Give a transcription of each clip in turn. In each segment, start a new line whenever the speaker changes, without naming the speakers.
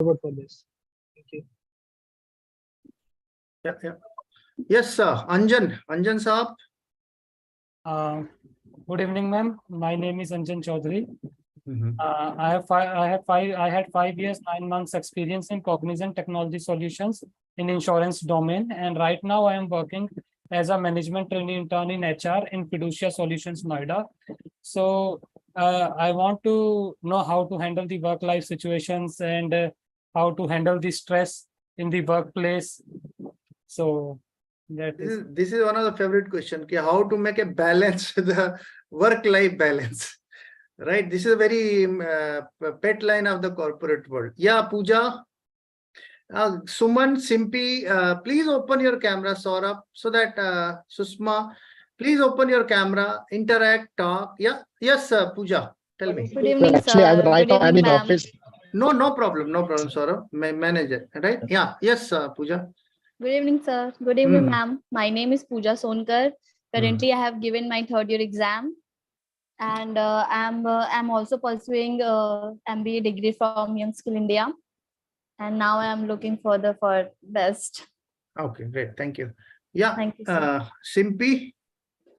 forward for this. Thank you.
Yeah. Yes, sir. Anjan Saab.
Good evening, ma'am. My name is Anjan Chaudhary.
Mm-hmm.
I had 5 years, 9 months experience in Cognizant Technology Solutions in insurance domain, and right now I am working as a management trainee intern in HR in Fiducia Solutions, Noida. So I want to know how to handle the work-life situations and how to handle the stress in the workplace. So
this is one of the favorite questions. How to make a balance with the work-life balance. Right, this is a very pet line of the corporate world. Yeah, Pooja, Suman, Simpi, please open your camera, Saurabh, so that Susma, please open your camera, interact, talk. Yeah, yes, Pooja, tell me.
Good evening,
Actually,
sir.
right now I'm in
ma'am.
office.
No problem, Saurabh, my manager, right? Yeah, yes, Pooja.
Good evening, sir. Good evening, ma'am. My name is Pooja Sonkar. Currently, I have given my third year exam, and I'm also pursuing MBA degree from Young Skill India, and now I am looking further for best.
Okay, great, thank you. Yeah,
Thank you, sir.
Simpi,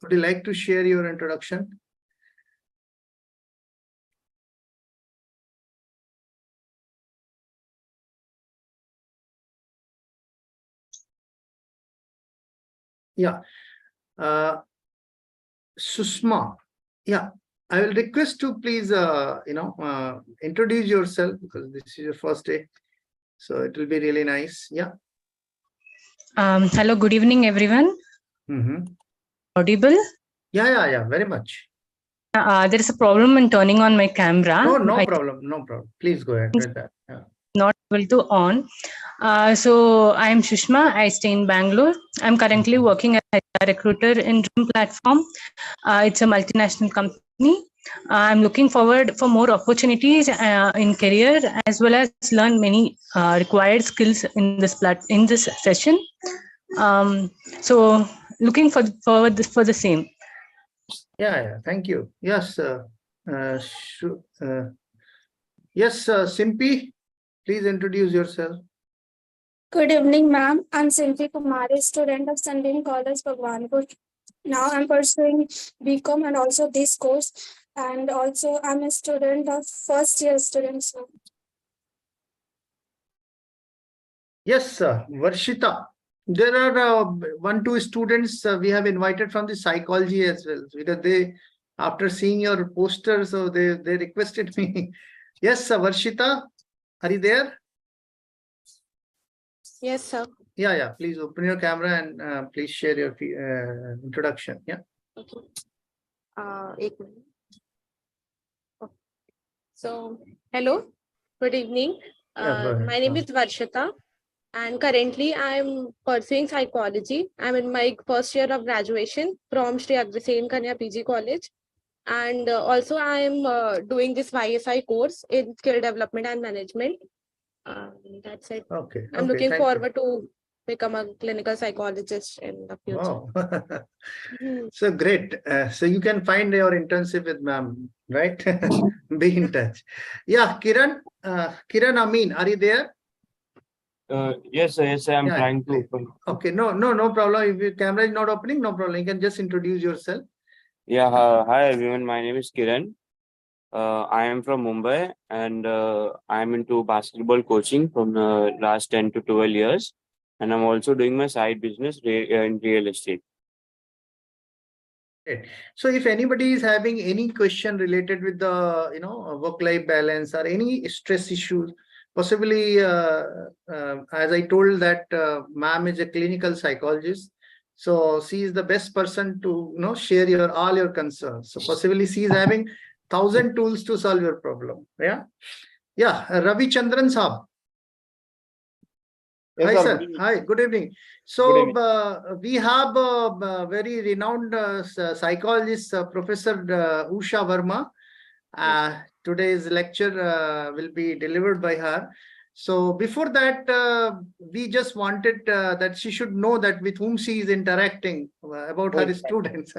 would you like to share your introduction? Yeah, Susma. Yeah, I will request to please, introduce yourself because this is your first day. So it will be really nice. Yeah.
Hello, good evening, everyone. Audible?
Yeah, very much.
There is a problem in turning on my camera.
No problem. Please go ahead with that. Yeah.
Not able to on. So I am Shushma. I stay in Bangalore. I'm currently working as a recruiter in Dream Platform. It's a multinational company. I'm looking forward for more opportunities in career as well as learn many required skills in this session. So looking forward for the same.
Yeah. Thank you. Yes. Yes, Simpi, please introduce yourself.
Good evening, ma'am. I'm Simpi Kumari, student of Sunbeam College, Bhagwanpur. Now I'm pursuing BCom and also this course, and also I'm a student of first year student. So.
Yes, Varshita. There are 1-2 students we have invited from the psychology as well, because they, after seeing your poster, so they requested me. Yes, Varshita, are you there?
Yes, sir.
Yeah. Please open your camera and please share your introduction. Yeah.
Okay. 1 minute. Okay. So, hello. Good evening. My name is Varshita, and currently I'm pursuing psychology. I'm in my first year of graduation from Sri Agrisen Kanya PG College, and also I'm doing this YSI course in skill development and management. That's it.
Okay.
I'm looking forward to become a clinical psychologist in the future.
Wow. So great. So you can find your internship with ma'am, right? Be in touch. Yeah, Kiran Amin, are you there?
Yes, I'm trying to open.
Okay, no problem. If your camera is not opening, no problem. You can just introduce yourself.
Yeah, hi everyone. My name is Kiran. I am from Mumbai, and I am into basketball coaching from the last 10 to 12 years. And I'm also doing my side business in real estate.
Okay. So if anybody is having any question related with the work-life balance or any stress issues, possibly as I told that ma'am is a clinical psychologist, so she is the best person to share all your concerns. So possibly she is having 1,000 tools to solve your problem. Yeah, Ravi Chandran Saab.
Yes,
Hi,
sir.
sir. Hi, good evening. So we have a very renowned psychologist, Professor Usha Verma. Today's lecture will be delivered by her. So before that, we just wanted that she should know that with whom she is interacting about her students.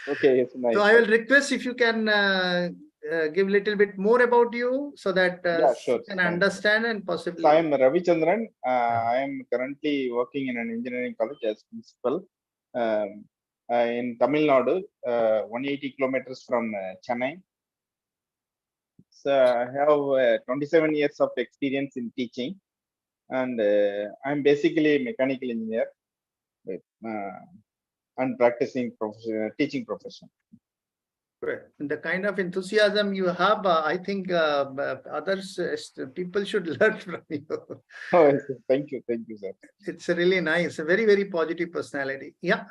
Okay, yes, nice.
So I will request if you can give a little bit more about you so that
Yeah, sure.
you can understand and possibly.
So I am Ravi Chandran. I am currently working in an engineering college as principal in Tamil Nadu, 180 kilometers from Chennai. So I have 27 years of experience in teaching, and I'm basically a mechanical engineer and practicing teaching profession.
The kind of enthusiasm you have, I think others, people should learn from you.
Oh, thank you, sir.
It's a really nice, a very, very positive personality. Yeah.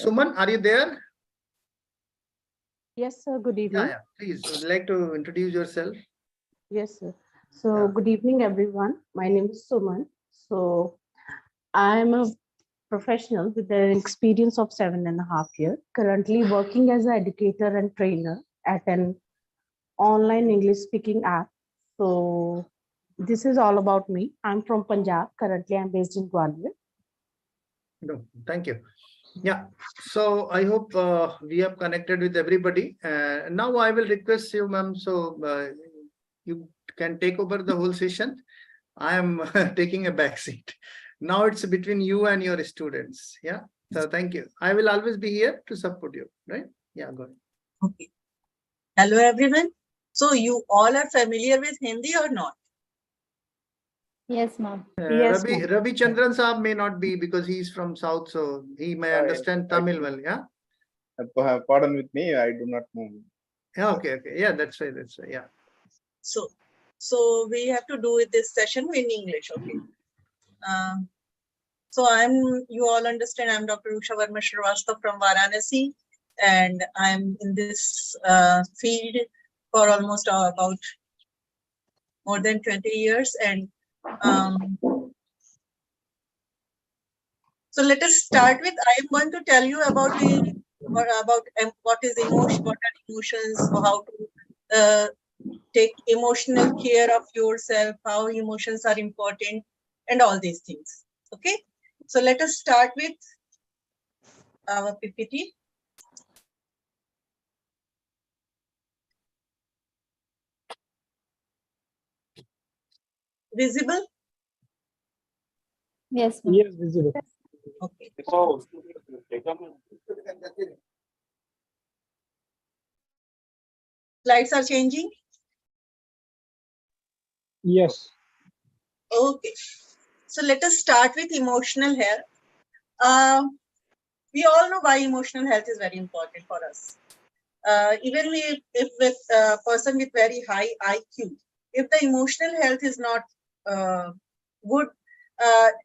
Suman, are you there?
Yes, sir. Good evening.
Yeah. Please, would you like to introduce yourself?
Yes, sir. So good evening, everyone. My name is Suman. So I'm a professional with an experience of 7.5 years, currently working as an educator and trainer at an online English speaking app. So this is all about me. I'm from Punjab. Currently, I'm based in Gwalior.
No, thank you. Yeah. So I hope we have connected with everybody. Now I will request you, ma'am. So you can take over the whole session. I am taking a back seat. Now it's between you and your students. Yeah. So thank you. I will always be here to support you. Right? Yeah. Go ahead.
Okay. Hello, everyone. So you all are familiar with Hindi or not?
Yes, ma'am.
Yes,
Ravi Chandran Saab may not be because he's from South, so he may understand Tamil well. Yeah.
Pardon with me, I do not know.
Yeah. Okay. Yeah. That's right. Yeah.
So we have to do with this session in English. Okay. So you all understand, I'm Dr. Usha Verma Shrivastava from Varanasi, and I'm in this field for almost about more than 20 years. And so let us start with, I am going to tell you about what is emotion, what are emotions, how to take emotional care of yourself, how emotions are important, and all these things. Okay, so let us start with our PPT. Visible?
Yes, ma'am.
Yes, visible.
Okay.
Oh,
Slides are changing?
Yes.
Okay. So let us start with emotional health. We all know why emotional health is very important for us. Even if with a person with very high IQ, if the emotional health is not good,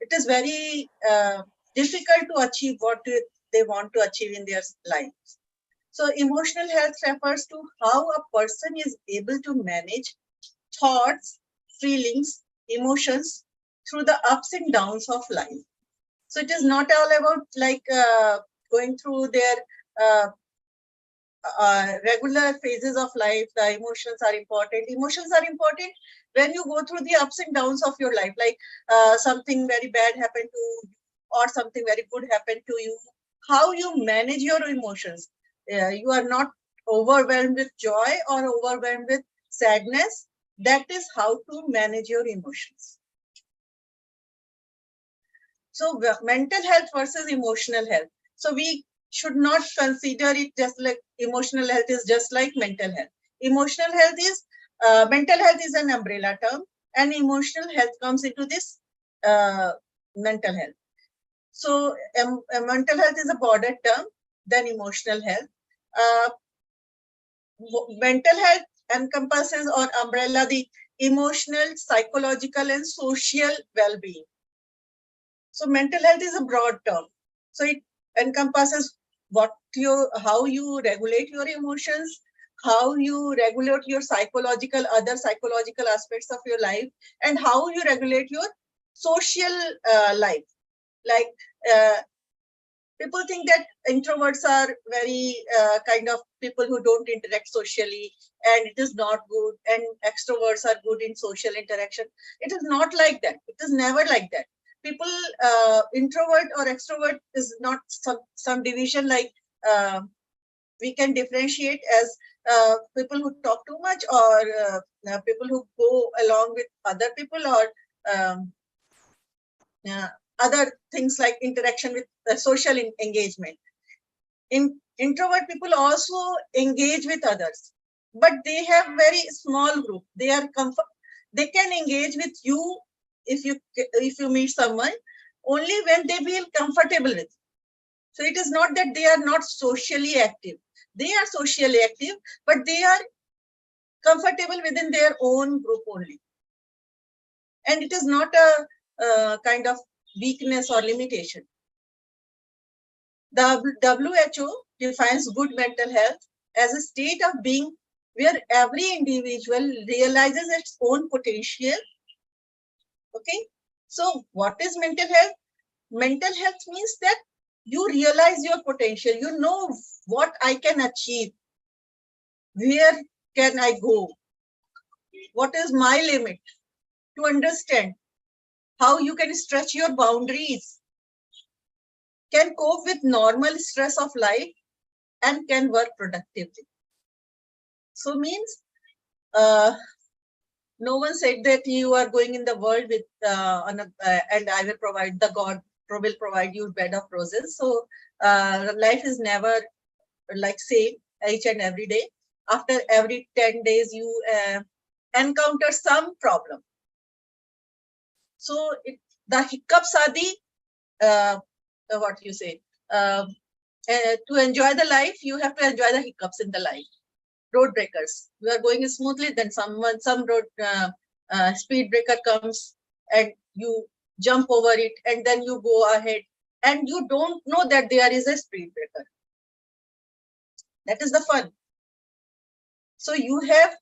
it is very difficult to achieve what they want to achieve in their lives. So emotional health refers to how a person is able to manage thoughts, feelings, emotions through the ups and downs of life. So it is not all about like going through their regular phases of life. The emotions are important. Emotions are important when you go through the ups and downs of your life, like something very bad happened to you or something very good happened to you. How you manage your emotions. You are not overwhelmed with joy or overwhelmed with sadness. That is how to manage your emotions. So mental health versus emotional health. So we should not consider it just like emotional health is just like mental health. Emotional health is, mental health is an umbrella term, and emotional health comes into this mental health. So mental health is a broader term than emotional health. Mental health encompasses or umbrella the emotional, psychological, and social well-being. So mental health is a broad term. So it encompasses how you regulate your emotions, how you regulate your other psychological aspects of your life, and how you regulate your social life. Like people think that introverts are very kind of people who don't interact socially, and it is not good, and extroverts are good in social interaction. It is not like that. It is never like that. People, introvert or extrovert is not some division like we can differentiate as people who talk too much, or people who go along with other people, or other things like interaction with social engagement. Introvert people also engage with others, but they have very small group. They can engage with you if you meet someone only when they feel comfortable with. So it is not that they are not socially active. They are socially active, but they are comfortable within their own group only. And it is not a kind of weakness or limitation. The WHO defines good mental health as a state of being where every individual realizes its own potential. Okay. So what is mental health? Mental health means that you realize your potential. You know what I can achieve. Where can I go? What is my limit? To understand how you can stretch your boundaries, can cope with normal stress of life, and can work productively. So means no one said that you are going in the world with and I will provide, the God will provide you bed of roses. So life is never like same each and every day. After every 10 days, you encounter some problem. So the hiccups are the what you say. To enjoy the life, you have to enjoy the hiccups in the life. Road breakers. You are going smoothly, then some road speed breaker comes and you jump over it, and then you go ahead and you don't know that there is a speed breaker. That is the fun. So you have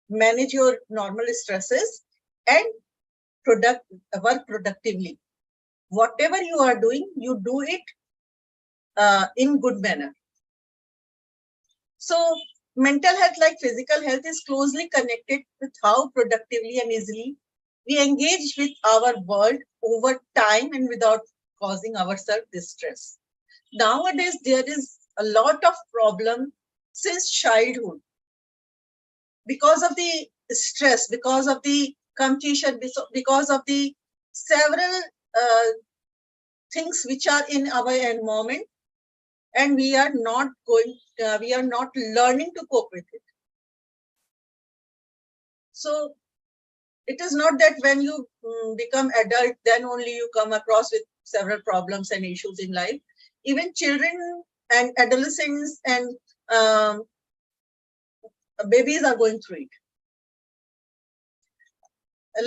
manage your normal stresses and work productively. Whatever you are doing, you do it in good manner. So mental health, like physical health, is closely connected with how productively and easily we engage with our world over time and without causing ourselves distress. Nowadays, there is a lot of problem since childhood because of the stress, because of the competition, because of the several things which are in our environment, and we are not learning to cope with it. So it is not that when you become adult, then only you come across with several problems and issues in life. Even children and adolescents and babies are going through it.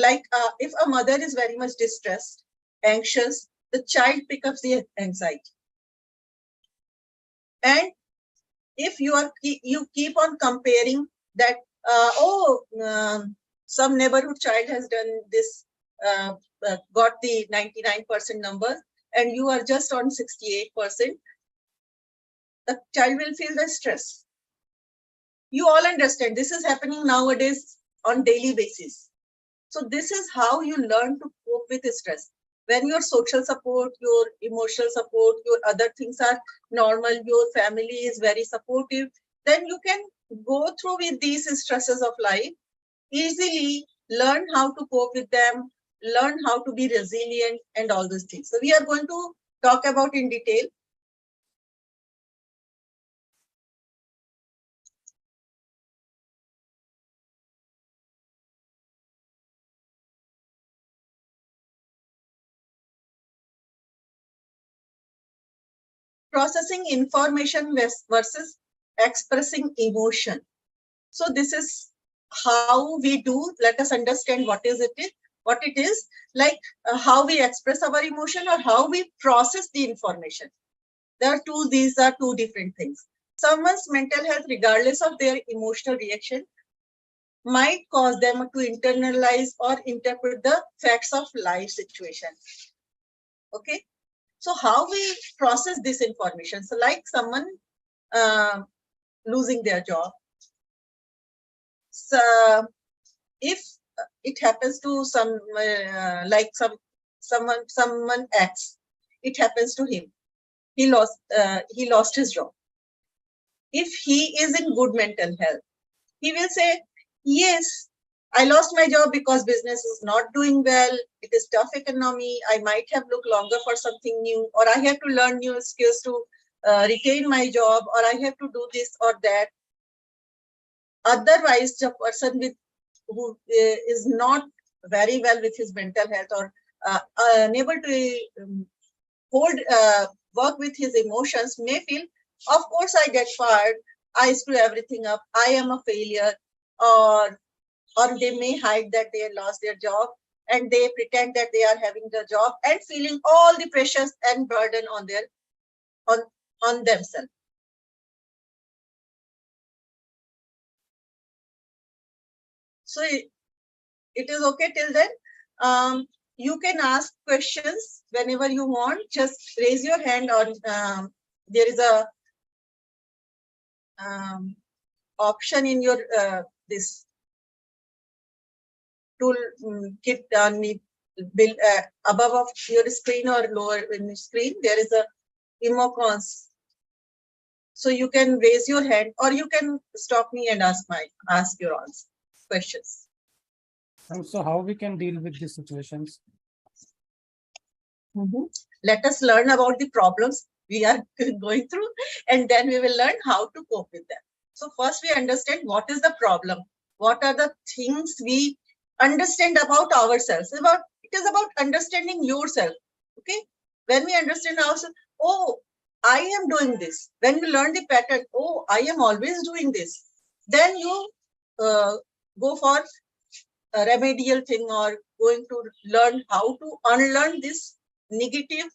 Like if a mother is very much distressed, anxious, the child picks up the anxiety. And if you keep on comparing that, some neighborhood child has done this, got the 99% number, and you are just on 68%, the child will feel the stress. You all understand this is happening nowadays on daily basis. So this is how you learn to cope with stress. When your social support, your emotional support, your other things are normal, your family is very supportive, then you can go through with these stresses of life easily, learn how to cope with them, learn how to be resilient and all those things. So we are going to talk about in detail. Processing information versus expressing emotion. So this is how we do. Let us understand what it is, like how we express our emotion or how we process the information. These are two different things. Someone's mental health, regardless of their emotional reaction, might cause them to internalize or interpret the facts of life situation. Okay. So how we process this information? So like someone losing their job. So if it happens to someone X, it happens to him. He lost his job. if he is in good mental health, he will say, yes, I lost my job because business is not doing well. It is tough economy. I might have looked longer for something new, or I have to learn new skills to retain my job, or I have to do this or that. Otherwise, the person who is not very well with his mental health, or unable to work with his emotions, may feel, of course I get fired, I screw everything up, I am a failure, or they may hide that they lost their job and they pretend that they are having the job and feeling all the pressures and burden on their on themselves. So it is okay till then. You can ask questions whenever you want. Just raise your hand, or there is a option in your this tool kit on above of your screen or lower in the screen. There is a emojis. So you can raise your hand, or you can stop me and ask your questions.
And so how we can deal with these situations?
Let us learn about the problems we are going through, and then we will learn how to cope with them. So first we understand what is the problem. What are the things we understand about ourselves? It is about understanding yourself. Okay. When we understand ourselves, oh, I am doing this. When we learn the pattern, oh, I am always doing this. Then you go for a remedial thing, or going to learn how to unlearn this negative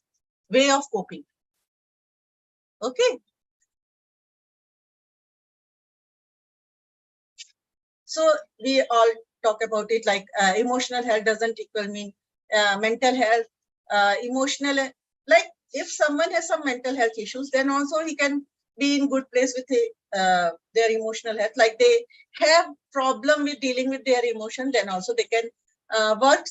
way of coping. Okay. So we all talk about it like emotional health doesn't equal mean mental health. Emotional, like if someone has some mental health issues, then also he can be in good place with their emotional health. Like they have problem with dealing with their emotion, then also they can work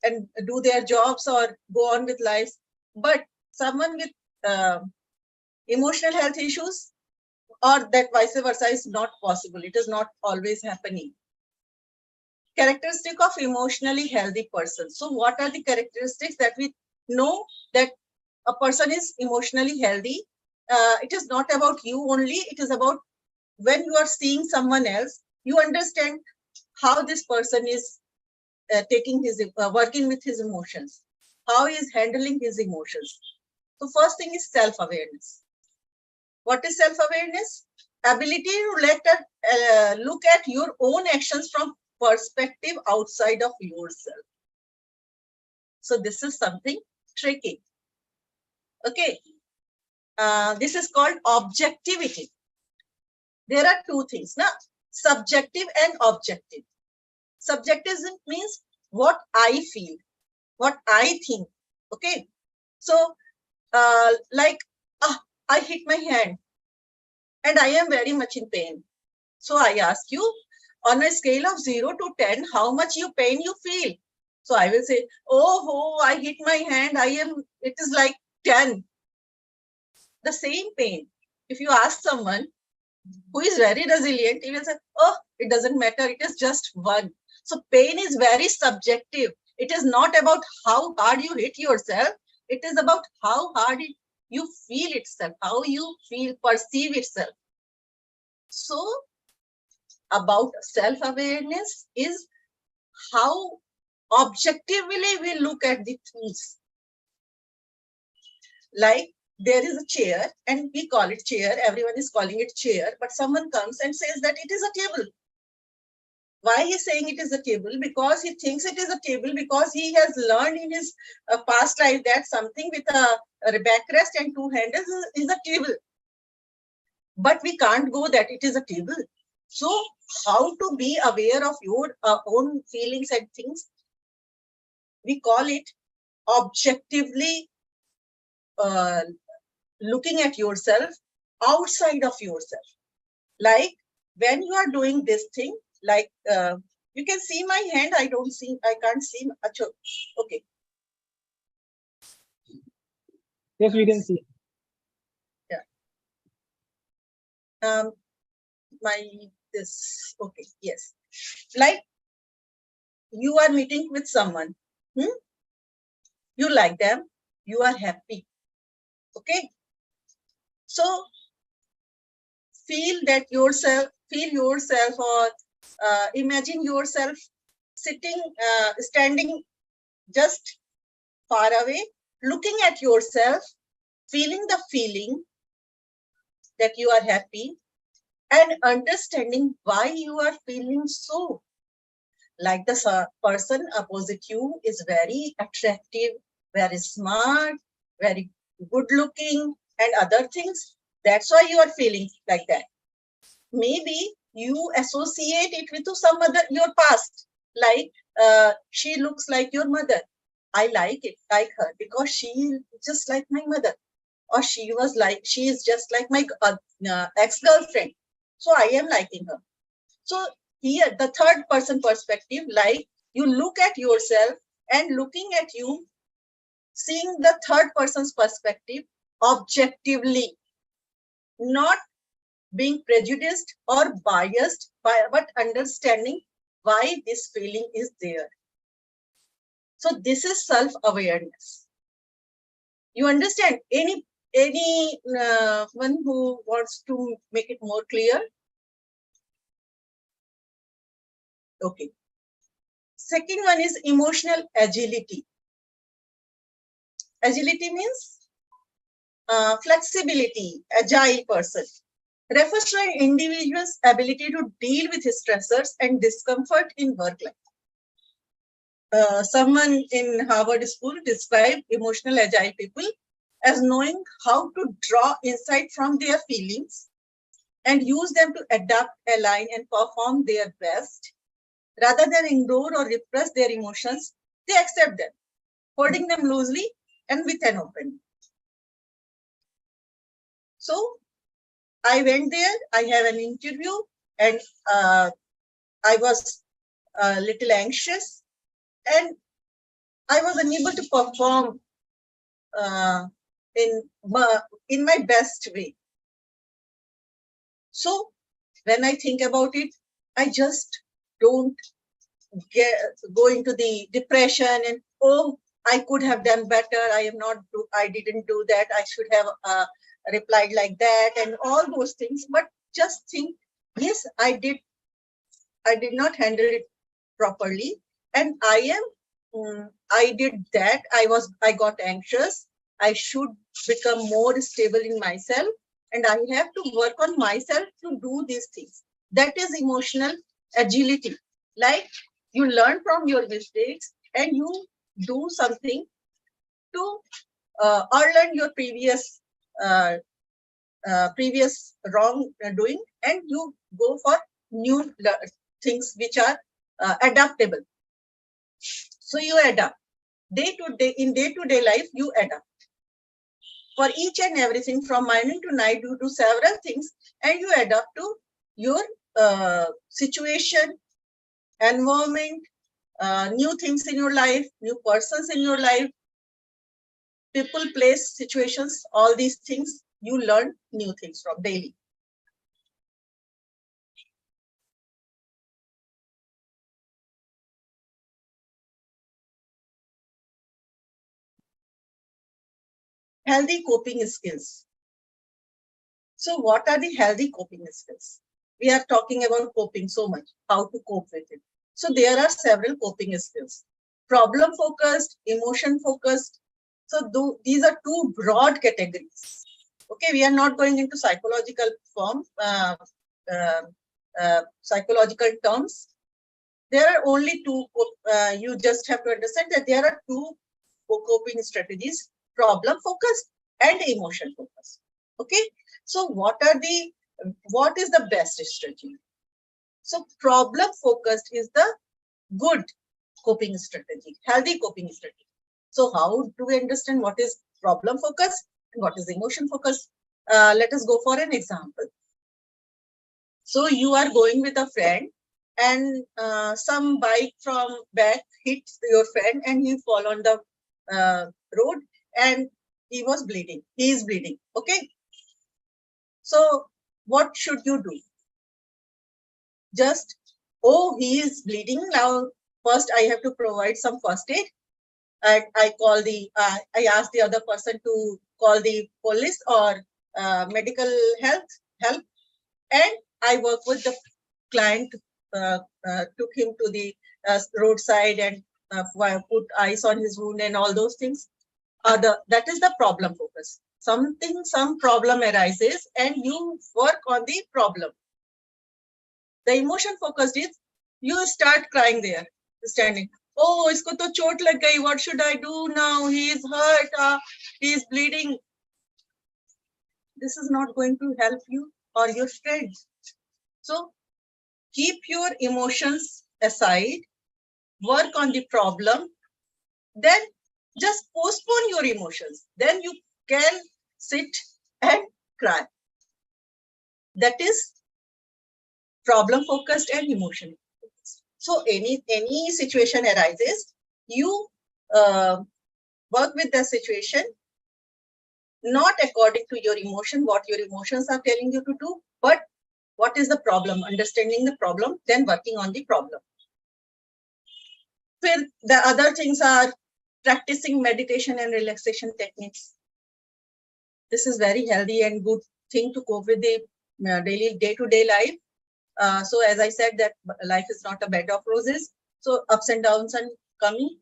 and do their jobs or go on with life. But someone with emotional health issues, or that vice versa, is not possible. It is not always happening. Characteristic of emotionally healthy person. So what are the characteristics that we know that a person is emotionally healthy? It is not about you only. It is about when you are seeing someone else, you understand how this person is taking his working with his emotions, how he is handling his emotions. So first thing is self-awareness. What is self-awareness? Ability to look at your own actions from perspective outside of yourself. So this is something tricky. Okay. This is called objectivity. There are two things, now, subjective and objective. Subjective means what I feel, what I think. Okay. So like, I hit my hand and I am very much in pain. So I ask you, on a scale of 0 to 10, how much pain you feel? So I will say, oh, I hit my hand. It is like 10. The same pain. If you ask someone who is very resilient, he will say, oh, it doesn't matter. It is just 1. So pain is very subjective. It is not about how hard you hit yourself. It is about how hard you feel itself, how you perceive itself. So about self-awareness is how objectively we look at the things. Like there is a chair and we call it chair, everyone is calling it chair, but someone comes and says that it is a table. Why he is saying it is a table? Because he thinks it is a table, because he has learned in his past life that something with a backrest and 2 handles is a table. But we can't go that it is a table. So how to be aware of your own feelings and things? We call it objectively looking at yourself outside of yourself. Like when you are doing this thing, like you can see my hand, I can't see. Okay.
Yes, we can see.
Yeah. Okay, yes. Like you are meeting with someone. You like them, you are happy. Okay. So feel yourself or imagine yourself standing just far away, looking at yourself, feeling the feeling that you are happy and understanding why you are feeling so. Like the person opposite you is very attractive, very smart, very good looking and other things. That's why you are feeling like that. Maybe you associate it with some other, your past, like she looks like your mother. I like her because she is just like my mother, or she is just like my ex-girlfriend. So I am liking her. So here the third person perspective, like you look at yourself and looking at you, seeing the third person's perspective objectively, not being prejudiced or biased, but understanding why this feeling is there. So this is self-awareness. You understand? Any one who wants to make it more clear? Okay. Second one is emotional agility. Agility means flexibility, agile person. Refers to an individual's ability to deal with stressors and discomfort in work life. Someone in Harvard School described emotional agile people as knowing how to draw insight from their feelings and use them to adapt, align, and perform their best. Rather than ignore or repress their emotions, they accept them, holding them loosely and with an open. So I went there, I have an interview, and I was a little anxious, and I was unable to perform in my best way. So when I think about it, I just don't go into the depression and, oh, I could have done better. I didn't do that. I should have replied like that and all those things. But just think, yes, I did not handle it properly, and I did that. I got anxious. I should become more stable in myself, and I have to work on myself to do these things. That is emotional agility. Like you learn from your mistakes and you do something to unlearn your previous wrong doing, and you go for new things which are adaptable. So you adapt in day-to-day life. You adapt for each and everything from morning to night. You do several things and you adapt to your situation, environment, new things in your life, new persons in your life, people, place, situations, all these things. You learn new things from daily. Healthy coping skills. So what are the healthy coping skills? We are talking about coping so much, how to cope with it. So there are several coping skills. Problem focused, emotion focused. So these are two broad categories. Okay, we are not going into psychological psychological terms. There are only two. You just have to understand that there are two coping strategies: problem focused and emotion focused. Okay, so what is the best strategy? So problem focused is the good coping strategy, healthy coping strategy. So how do we understand what is problem focused and what is emotion focused? Let us go for an example. So you are going with a friend, and some bike from back hits your friend and he fall on the road and he was bleeding. He is bleeding. Okay. So what should you do? Just, oh, he is bleeding now. First, I have to provide some first aid. I call the, I ask the other person to call the police or medical help, and I work with the client, took him to the roadside and put ice on his wound and all those things. That is the problem focus. Some problem arises and you work on the problem. The emotion focused is you start crying there, standing. Oh, isko to chot lag gayi. What should I do now? He is hurt. He is bleeding. This is not going to help you or your friends. So keep your emotions aside, work on the problem, then just postpone your emotions. Then you can sit and cry. That is problem focused and emotion focused. So any situation arises, you work with the situation, not according to your emotion, what your emotions are telling you to do, but what is the problem, understanding the problem, then working on the problem. The other things are practicing meditation and relaxation techniques. This is very healthy and good thing to cope with the daily day-to-day life. So as I said, that life is not a bed of roses. So ups and downs are coming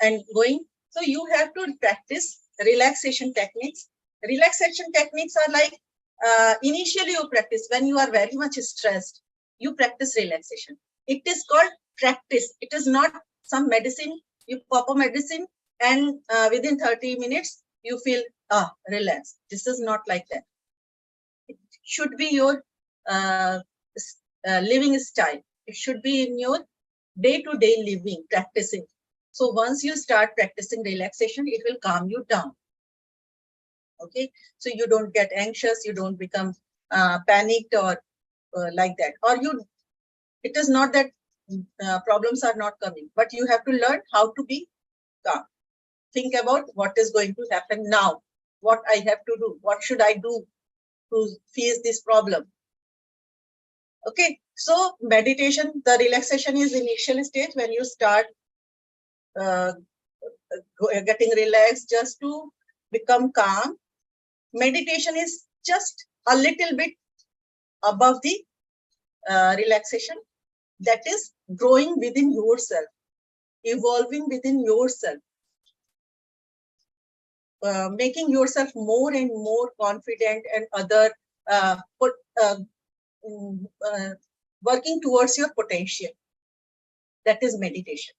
and going. So you have to practice relaxation techniques. Relaxation techniques are like, initially you practice when you are very much stressed, you practice relaxation. It is called practice. It is not some medicine. You pop a medicine and within 30 minutes, you feel, relaxed. This is not like that. It should be your living style. It should be in your day-to-day living, practicing. So once you start practicing relaxation, it will calm you down. Okay, so you don't get anxious, you don't become panicked or like that. Or it is not that problems are not coming, but you have to learn how to be calm. Think about what is going to happen now, what I have to do, what should I do to face this problem. Okay, so meditation, the relaxation is initial stage when you start getting relaxed just to become calm. Meditation is just a little bit above the relaxation, that is growing within yourself, evolving within yourself, making yourself more and more confident and other working towards your potential. That is meditation.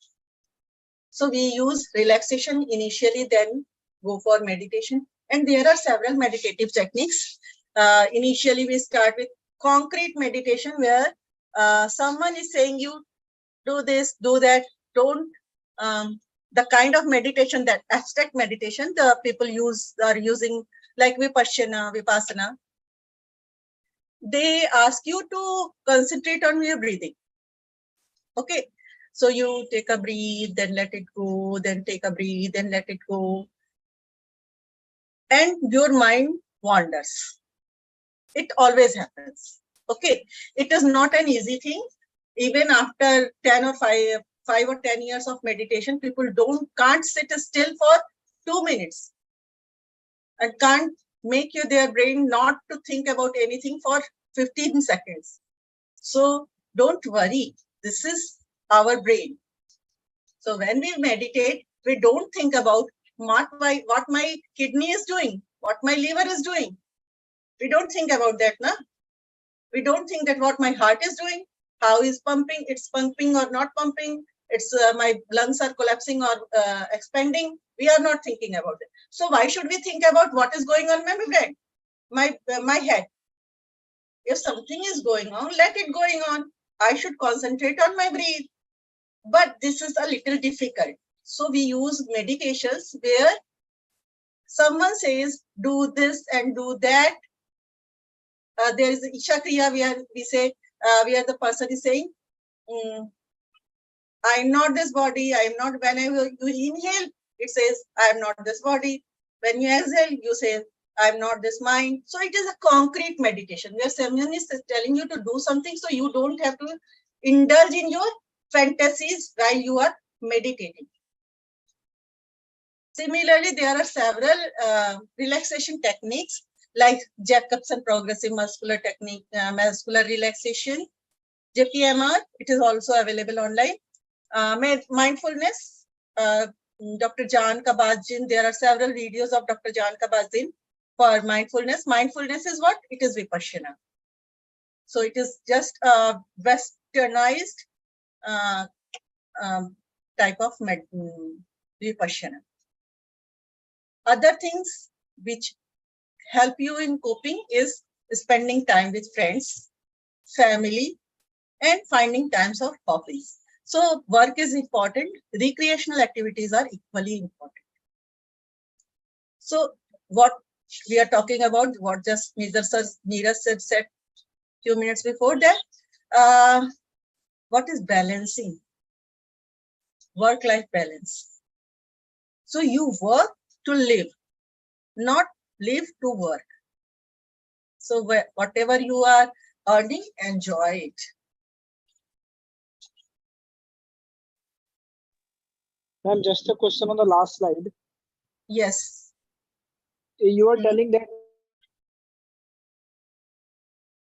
So we use relaxation initially, then go for meditation. And there are several meditative techniques. Initially, we start with concrete meditation where someone is saying you do this, do that, don't. The kind of meditation, that abstract meditation, the people are using like Vipassana. They ask you to concentrate on your breathing. Okay, so you take a breath, then let it go, then take a breath, then let it go. And your mind wanders. It always happens. Okay, it is not an easy thing. Even after 10 or 5 or 10 years of meditation, people can't sit still for 2 minutes and can't make their brain not to think about anything for 15 seconds. So don't worry. This is our brain. So when we meditate, we don't think about what my kidney is doing, what my liver is doing. We don't think about that, na? We don't think that what my heart is doing, how is pumping, it's pumping or not pumping, it's my lungs are collapsing or expanding. We are not thinking about it. So why should we think about what is going on in my brain, my head? If something is going on, let it going on. I should concentrate on my breath. But this is a little difficult. So we use meditations where someone says, do this and do that. There is Isha Kriya where we say, where the person is saying, I am not this body, I am not, whenever you inhale, it says, I am not this body. When you exhale, you say, I'm not this mind. So it is a concrete meditation where someone is telling you to do something, so you don't have to indulge in your fantasies while you are meditating. Similarly, there are several relaxation techniques like Jacobson progressive muscular technique, muscular relaxation, JPMR. It is also available online. Mindfulness, Dr. Jan Kabat-Zinn. There are several videos of Dr. Jan Kabat-Zinn for mindfulness. Mindfulness is what? It is Vipassana. So it is just a westernized type of Vipassana. Other things which help you in coping is spending time with friends, family, and finding times of hobbies. So work is important. Recreational activities are equally important. So what we are talking about, what just Neeraj said few minutes before that, what is balancing? Work-life balance. So you work to live, not live to work. So whatever you are earning, enjoy it.
Ma'am, just a question on the last slide.
Yes.
You are telling that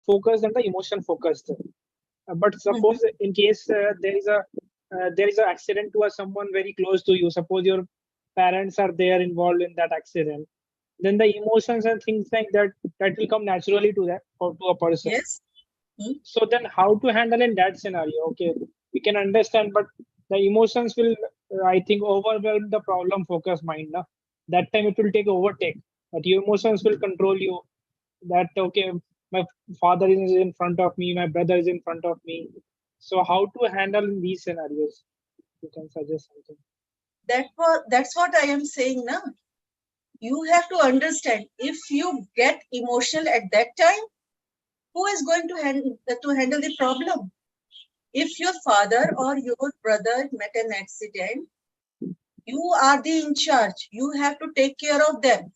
focused and the emotion focused. But suppose in case there is an accident to someone very close to you. Suppose your parents are there involved in that accident. Then the emotions and things like that will come naturally to that or to a person.
Yes.
So then how to handle in that scenario? Okay, we can understand, but the emotions will, I think, overwhelm the problem focused mind. Na? That time it will take overtake, but your emotions will control you. That, okay, my father is in front of me, my brother is in front of me. So how to handle in these scenarios? You can suggest something.
That's what I am saying now. You have to understand, if you get emotional at that time, who is going to handle the problem? If your father or your brother met an accident, you are the in charge. You have to take care of them.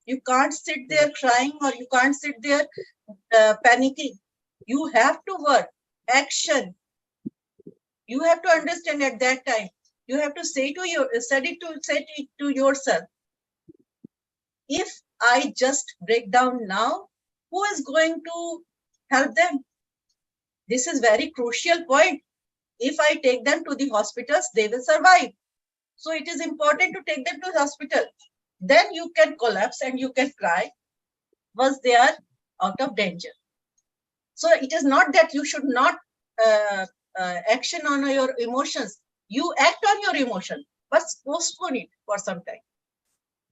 You can't sit there crying, or you can't sit there panicking. You have to work. Action. You have to understand at that time. You have to say to yourself, if I just break down now, who is going to help them? This is very crucial point. If I take them to the hospitals, they will survive. So it is important to take them to the hospital. Then you can collapse and you can cry once they are out of danger. So it is not that you should not action on your emotions. You act on your emotion, but postpone it for some time.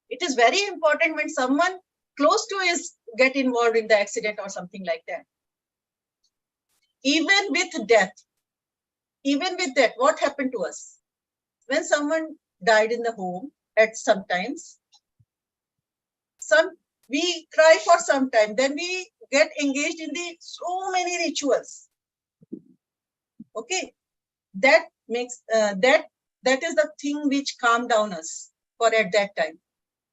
It is very important when someone close to is get involved in the accident or something like that. Even with death, what happened to us? When someone died in the home, at sometimes, we cry for some time, then we get engaged in the so many rituals. Okay, that makes that is the thing which calm down us for at that time.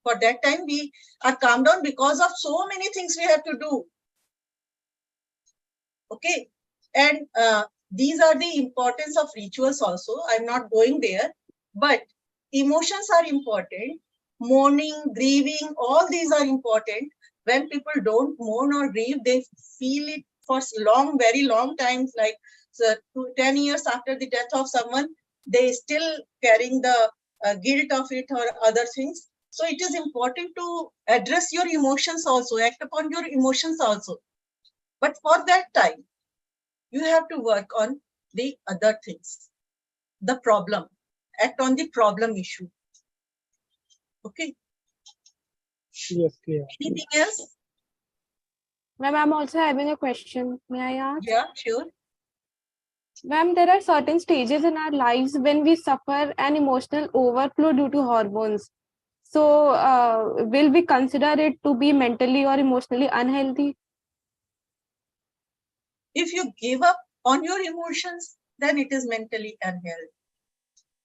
For that time, we are calmed down because of so many things we have to do. Okay, and these are the importance of rituals also. I'm not going there, but emotions are important. Mourning, grieving, all these are important. When people don't mourn or grieve, they feel it for very long times, like 10 years after the death of someone, they still carrying the guilt of it or other things. So it is important to address your emotions also, act upon your emotions also. But for that time, you have to work on the other things, the problem, act on the problem issue. Okay.
Yes, clear.
Anything else?
Ma'am, I'm also having a question. May I ask?
Yeah, sure.
Ma'am, there are certain stages in our lives when we suffer an emotional overflow due to hormones. So, will we consider it to be mentally or emotionally unhealthy?
If you give up on your emotions, then it is mentally unhealthy.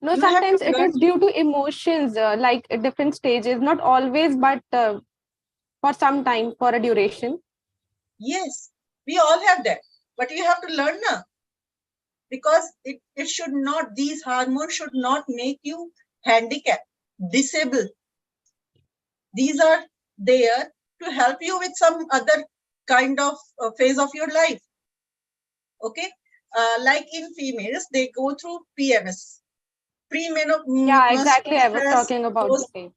No, sometimes it is due to emotions, like different stages, not always, but for some time, for a duration?
Yes, we all have that, but you have to learn now, because it should not, these hormones should not make you handicapped, disabled. These are there to help you with some other kind of phase of your life. Okay, like in females, they go through PMS, premenopause.
Yeah, exactly. I was talking about the same.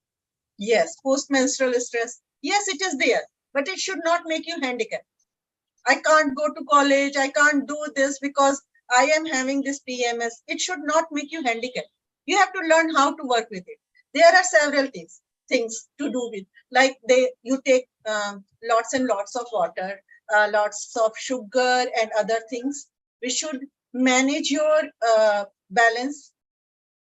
Yes, postmenstrual stress. Yes, it is there, but it should not make you handicapped. I can't go to college. I can't do this because I am having this PMS. It should not make you handicapped. You have to learn how to work with it. There are several things to do with, like you take lots and lots of water, lots of sugar and other things. We should manage your balance.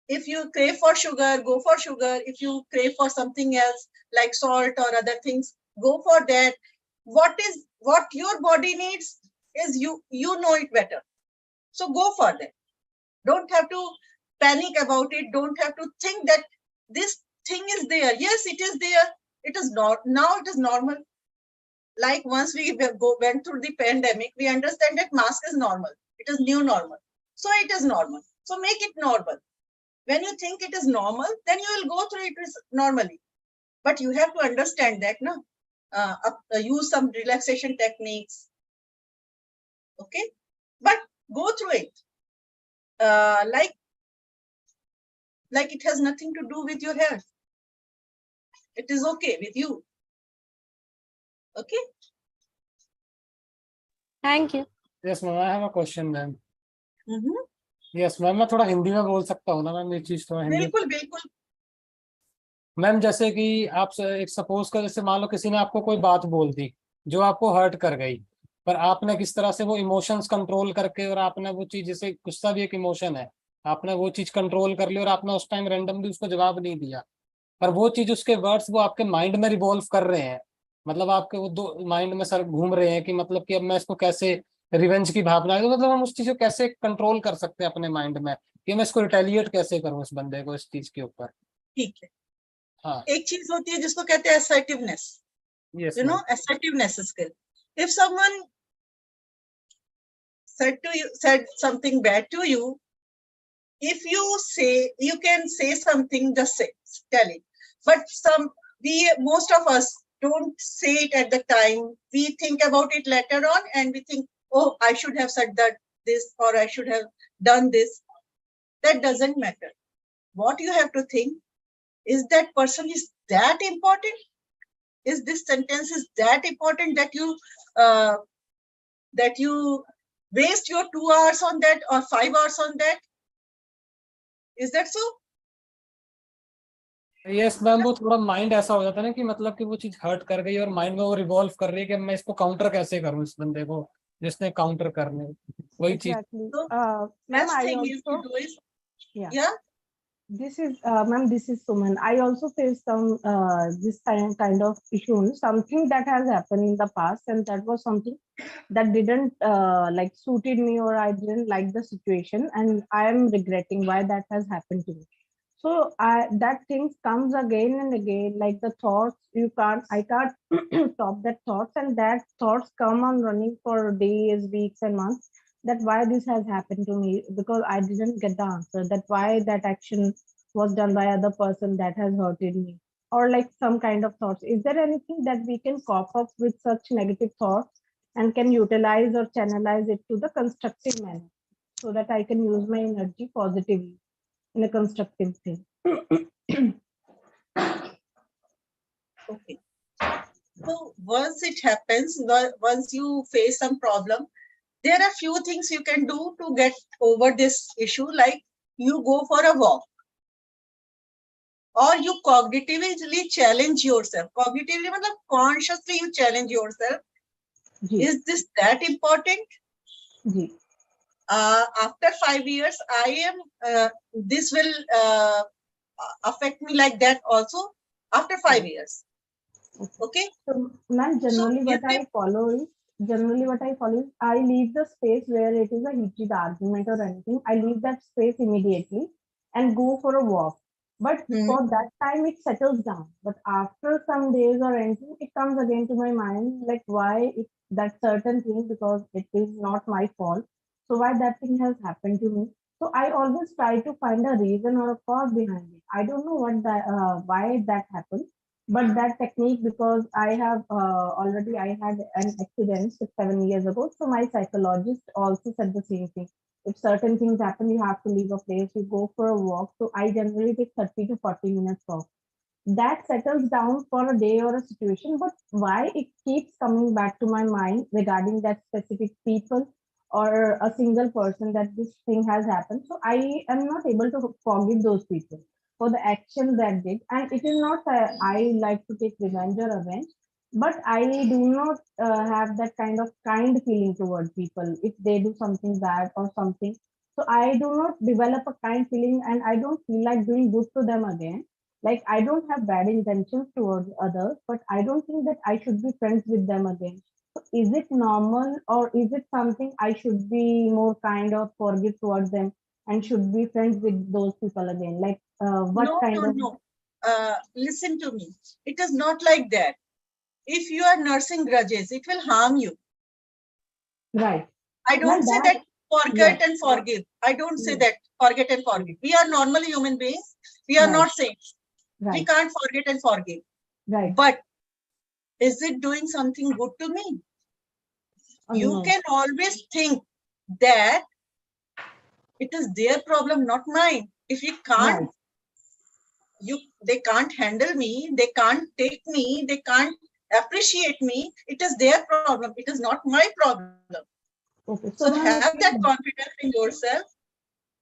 If you crave for sugar, go for sugar. If you crave for something else like salt or other things, go for that. What your body needs is you know it better. So go for that. Don't have to panic about it. Don't have to think that this thing is there. Yes, it is there. It is not. Now it is normal. Like once we went through the pandemic, we understand that mask is normal. It is new normal. So it is normal. So make it normal. When you think it is normal, then you will go through it normally. But you have to understand that, no? Use some relaxation techniques. Okay? But go through it. Like it has nothing to do with your health. It is okay with you. Okay?
Thank you.
Yes, ma'am. I have a question, ma'am.
Mm-hmm.
Yes ma'am, मैं थोड़ा हिंदी में बोल सकता हूँ ना ma'am, ये चीज थोड़ा हिंदी।
बिल्कुल बिल्कुल
मैम, जैसे कि आप एक सपोज कर, जैसे मान लो किसी ने आपको कोई बात बोल दी जो आपको हर्ट कर गई, पर आपने किस तरह से वो इमोशंस कंट्रोल करके, और आपने वो चीज, जैसे गुस्सा भी एक इमोशन है, आपने वो चीज कंट्रोल कर ली और आपने उस टाइम रैंडमली उसको जवाब नहीं दिया, पर वो चीज, उसके वर्ड्स वो आपके माइंड में रिवॉल्व कर रहे हैं, मतलब आपके वो दो माइंड में सर घूम रहे हैं कि मतलब कि अब मैं इसको कैसे, रिवेंज की भावना है, तो मतलब हम उस चीज को कैसे कंट्रोल कर सकते हैं अपने माइंड में कि मैं इसको रिटेलिएट कैसे करूं इस बंदे को, इस चीज के ऊपर।
ठीक है।
हाँ,
एक चीज होती है जिसको कहते हैं assertiveness.
yes,
You know, assertiveness skill. If someone said something bad to you, if you can say something, just tell it. But most of us don't say it at the time. We think about it later on, and we think, oh, I should have said this, or I should have done this. That doesn't matter. What you have to think is, that person is that important? Is this sentence is that important that you waste your 2 hours on that or 5 hours on that? Is that so?
Yes ma'am, वो थोड़ा mind ऐसा हो जाता है ना कि मतलब कि वो चीज हर्ट कर गई और माइंड में वो रिवॉल्व कर रही है कि मैं इसको काउंटर कैसे करूं, इस बंदे को जिसने काउंटर करने, वही चीज।
So, best thing is to do is, yeah.
This is ma'am, this is Suman. I also faced some this kind of issue, something that has happened in the past, and that was something that didn't like suited me, or I didn't like the situation, and I am regretting why that has happened to me. So that thing comes again and again, like the thoughts. I can't stop that thoughts, and that thoughts come on running for days, weeks, and months. That why this has happened to me, because I didn't get the answer. That why that action was done by other person that has hurted me, or like some kind of thoughts. Is there anything that we can cope up with such negative thoughts and can utilize or channelize it to the constructive manner, so that I can use my energy positively in a constructive thing?
Okay. So once it happens, once you face some problem, there are few things you can do to get over this issue, like you go for a walk, or you cognitively challenge yourself. Cognitively, means consciously you challenge yourself. Is this that important? After 5 years, this will affect me like that also after 5 years. Okay.
So, ma'am, generally what I follow is, I leave the space where it is a heated argument or anything. I leave that space immediately and go for a walk. But for that time, it settles down. But after some days or anything, it comes again to my mind, like why that certain thing, because it is not my fault. So why that thing has happened to me? So I always try to find a reason or a cause behind it. I don't know what that, why that happened, but that technique, because I have already, I had an accident 7 years ago. So my psychologist also said the same thing. If certain things happen, you have to leave a place, you go for a walk. So I generally take 30 to 40 minutes walk. That settles down for a day or a situation, but why it keeps coming back to my mind regarding that specific people or a single person that this thing has happened. So I am not able to forgive those people for the action that did. And it is not I like to take revenge or revenge, but I do not have that kind of kind feeling toward people if they do something bad or something. So I do not develop a kind feeling, and I don't feel like doing good to them again. Like I don't have bad intentions towards others, but I don't think that I should be friends with them again. So is it normal, or is it something I should be more kind of forgive towards them and should be friends with those people again? Like what
No,
kind
no,
of?
no. Listen to me. It is not like that. If you are nursing grudges, it will harm you.
Right.
I don't say that forget
yes.
and forgive. I don't say
Yes.
that forget and forgive. We are normal human beings. We are
Right.
not saints.
Right.
We can't forget and forgive.
Right.
But is it doing something good to me? You
no.
can always think that it is their problem, not mine. If you can't, they can't handle me, they can't take me, they can't appreciate me. It is their problem. It is not my problem.
Okay.
So have that confidence in yourself.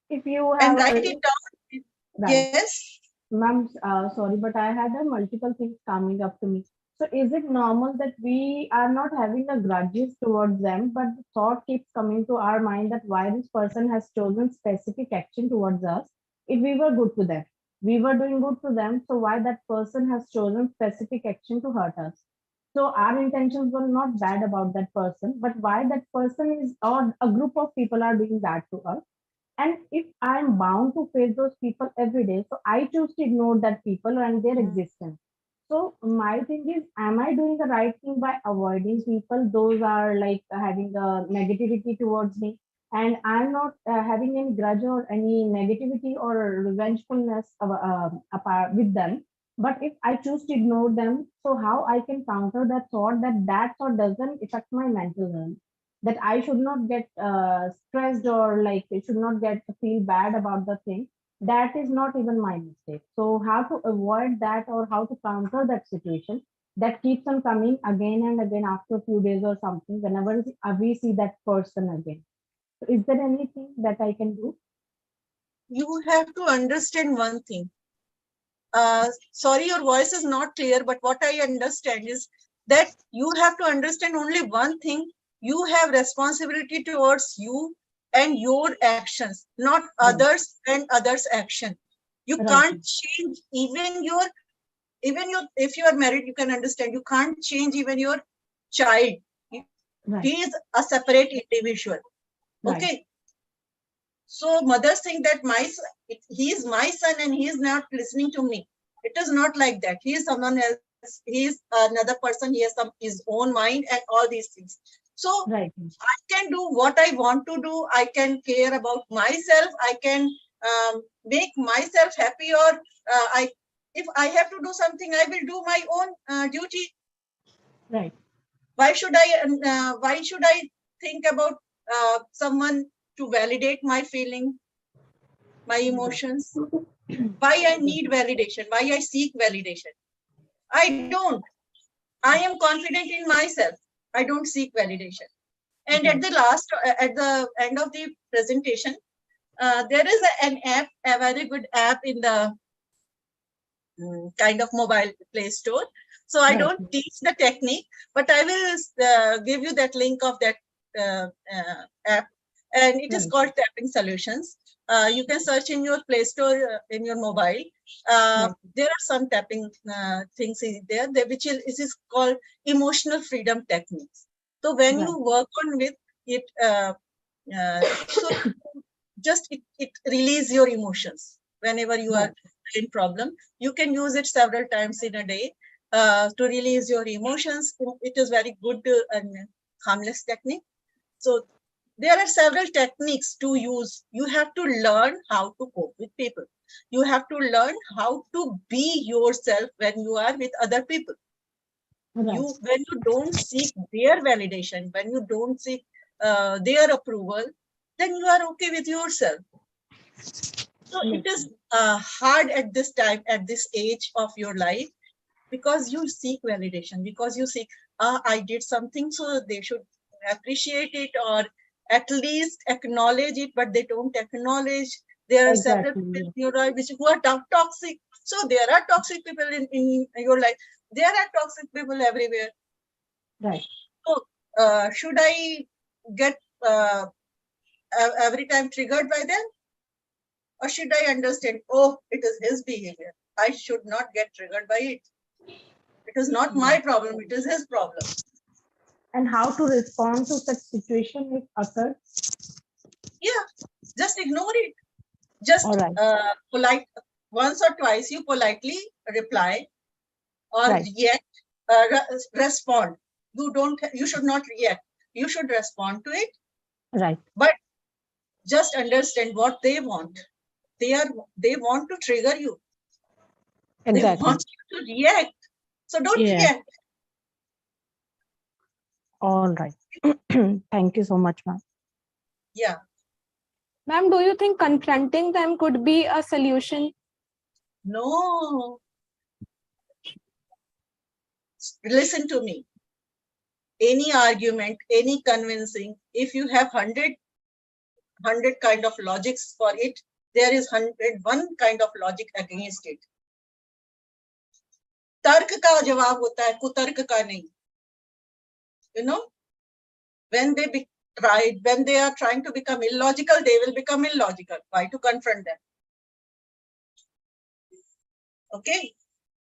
If you have
and write it down.
Right.
Yes.
Ma'am, sorry, but I had multiple things coming up to me. So is it normal that we are not having a grudges towards them, but the thought keeps coming to our mind that why this person has chosen specific action towards us if we were good to them? We were doing good to them, so why that person has chosen specific action to hurt us? So our intentions were not bad about that person, but why that person is, or a group of people are doing that to us? And if I'm bound to face those people every day, so I choose to ignore that people and their existence. So my thing is, am I doing the right thing by avoiding people? Those are like having a negativity towards me, and I'm not having any grudge or any negativity or revengefulness apart with them. But if I choose to ignore them, so how I can counter that thought, that thought doesn't affect my mental health, that I should not get stressed or like I should not get feel bad about the thing. That is not even my mistake. So how to avoid that or how to counter that situation that keeps on coming again and again after a few days or something whenever we see that person again. So is there anything that I can do?
You have to understand one thing. Sorry, your voice is not clear, but what I understand is that you have to understand only one thing. You have responsibility towards you and your actions, not others and others' action. You can't change even your, if you are married, you can understand, you can't change even your child. He is a separate individual. Okay. So mothers think that he is my son and he is not listening to me. It is not like that. He is someone else. He is another person. He has his own mind and all these things. So I can do what I want to do. I can care about myself. I can make myself happy, or if I have to do something, I will do my own duty.
Right.
Why should I think about someone to validate my feeling, my emotions? Why I need validation? Why I seek validation? I don't. I am confident in myself. I don't seek validation. And at the end of the presentation, there is an app, a very good app in the kind of mobile Play Store. So I don't teach the technique, but I will give you that link of that app, and it is called Tapping Solutions. You can search in your Play Store in your mobile. There are some tapping things there, which is called emotional freedom techniques. So when you work on with it, so just it release your emotions whenever you are brain problem. You can use it several times in a day to release your emotions. It is very good and harmless technique. So there are several techniques to use. You have to learn how to cope with people. You have to learn how to be yourself when you are with other people.
Right.
When you don't seek their validation, when you don't seek their approval, then you are okay with yourself. So it is hard at this time, at this age of your life, because you seek validation, because you seek, I did something, so they should appreciate it or at least acknowledge it, but they don't acknowledge. There are several people in your life who are toxic. So there are toxic people in your life. There are toxic people everywhere.
Right.
So should I get every time triggered by them? Or should I understand, oh, it is his behavior. I should not get triggered by it. It is not my problem, it is his problem.
And how to respond to such situation if occurs?
Yeah, just ignore it. Just polite, once or twice you politely reply or react, respond. You should not react. You should respond to it.
Right.
But just understand what they want. They want to trigger you.
Exactly.
They want you to react. So don't react.
All right. Thank you so much, ma'am.
Yeah.
Ma'am, do you think confronting them could be a solution?
No. Listen to me. Any argument, any convincing, if you have 100 kind of logics for it, there is 101 kind of logic against it. तर्क का जवाब होता है, कुतर्क का नहीं. You know, when they are trying to become illogical, they will become illogical. Why to confront them? Okay,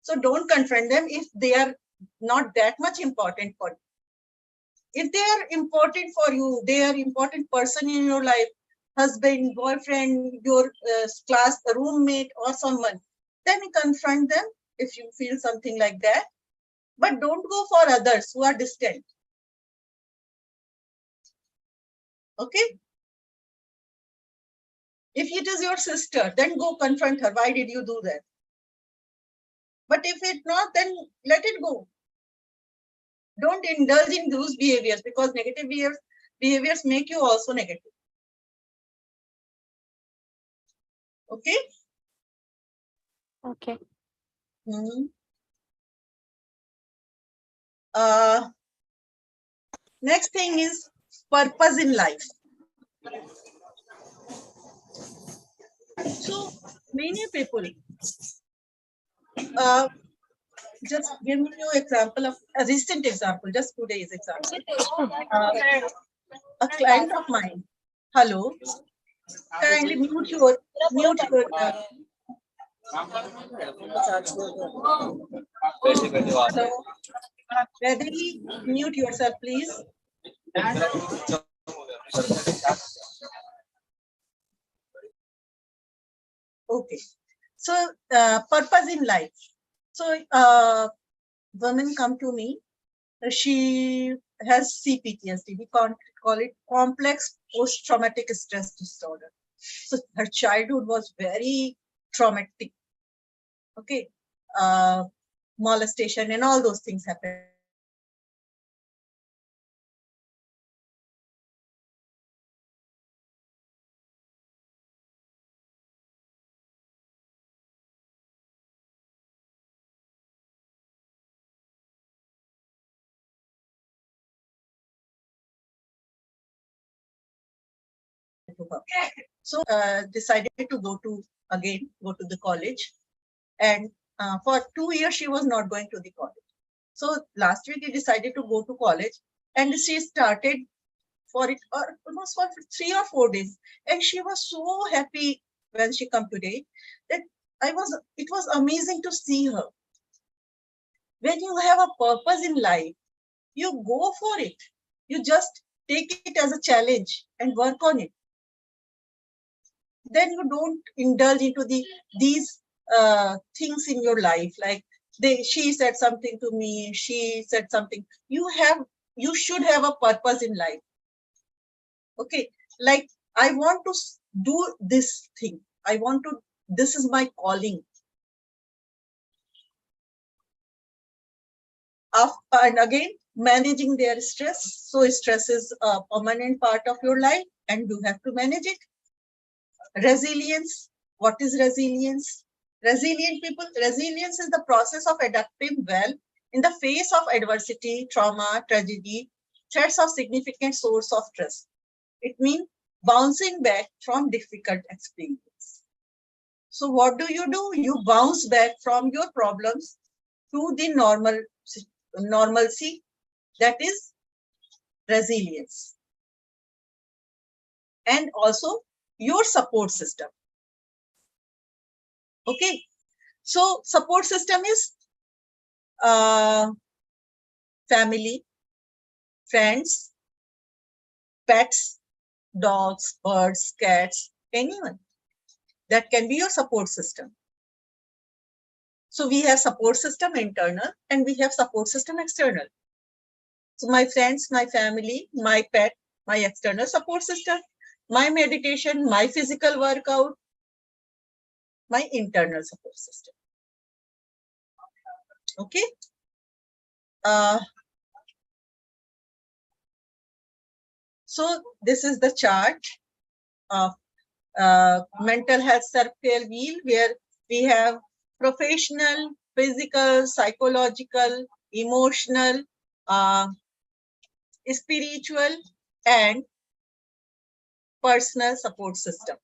so don't confront them if they are not that much important for you. If they are important for you, they are important person in your life, husband, boyfriend, your class roommate or someone, then you confront them if you feel something like that. But don't go for others who are distant. Okay? If it is your sister, then go confront her. Why did you do that? But if it's not, then let it go. Don't indulge in those behaviors, because negative behaviors make you also negative. Okay?
Okay.
Next thing is purpose in life. So many people, just give me an example of a recent example, just today's example. A client of mine. Hello. Kindly mute your. Hello. Ready? Mute yourself, please. Okay. So purpose in life. So women come to me. She has CPTSD. We can't call it complex post-traumatic stress disorder. So her childhood was very traumatic. Okay. Molestation and all those things happened. So decided to go to the college, and for 2 years she was not going to the college. So last week he decided to go to college, and she started for it almost for 3 or 4 days, and she was so happy when she come today that it was amazing to see her. When you have a purpose in life, you go for it. You just take it as a challenge and work on it. Then you don't indulge into these things in your life, like she said something to me, she said something. You should have a purpose in life. Okay, like I want to do this thing. This is my calling. And again, managing their stress. So stress is a permanent part of your life and you have to manage it. Resilience. What is resilience? Resilience is the process of adapting well in the face of adversity, trauma, tragedy, threats of significant source of stress. It means bouncing back from difficult experience. So what do? You bounce back from your problems to the normalcy, that is resilience. And also your support system. Okay, so support system is family, friends, pets, dogs, birds, cats, anyone. That can be your support system. So we have support system internal and we have support system external. So my friends, my family, my pet, my external support system, my meditation, my physical workout, my internal support system. Okay. So this is the chart of mental health circle wheel, where we have professional, physical, psychological, emotional, spiritual, and personal support system.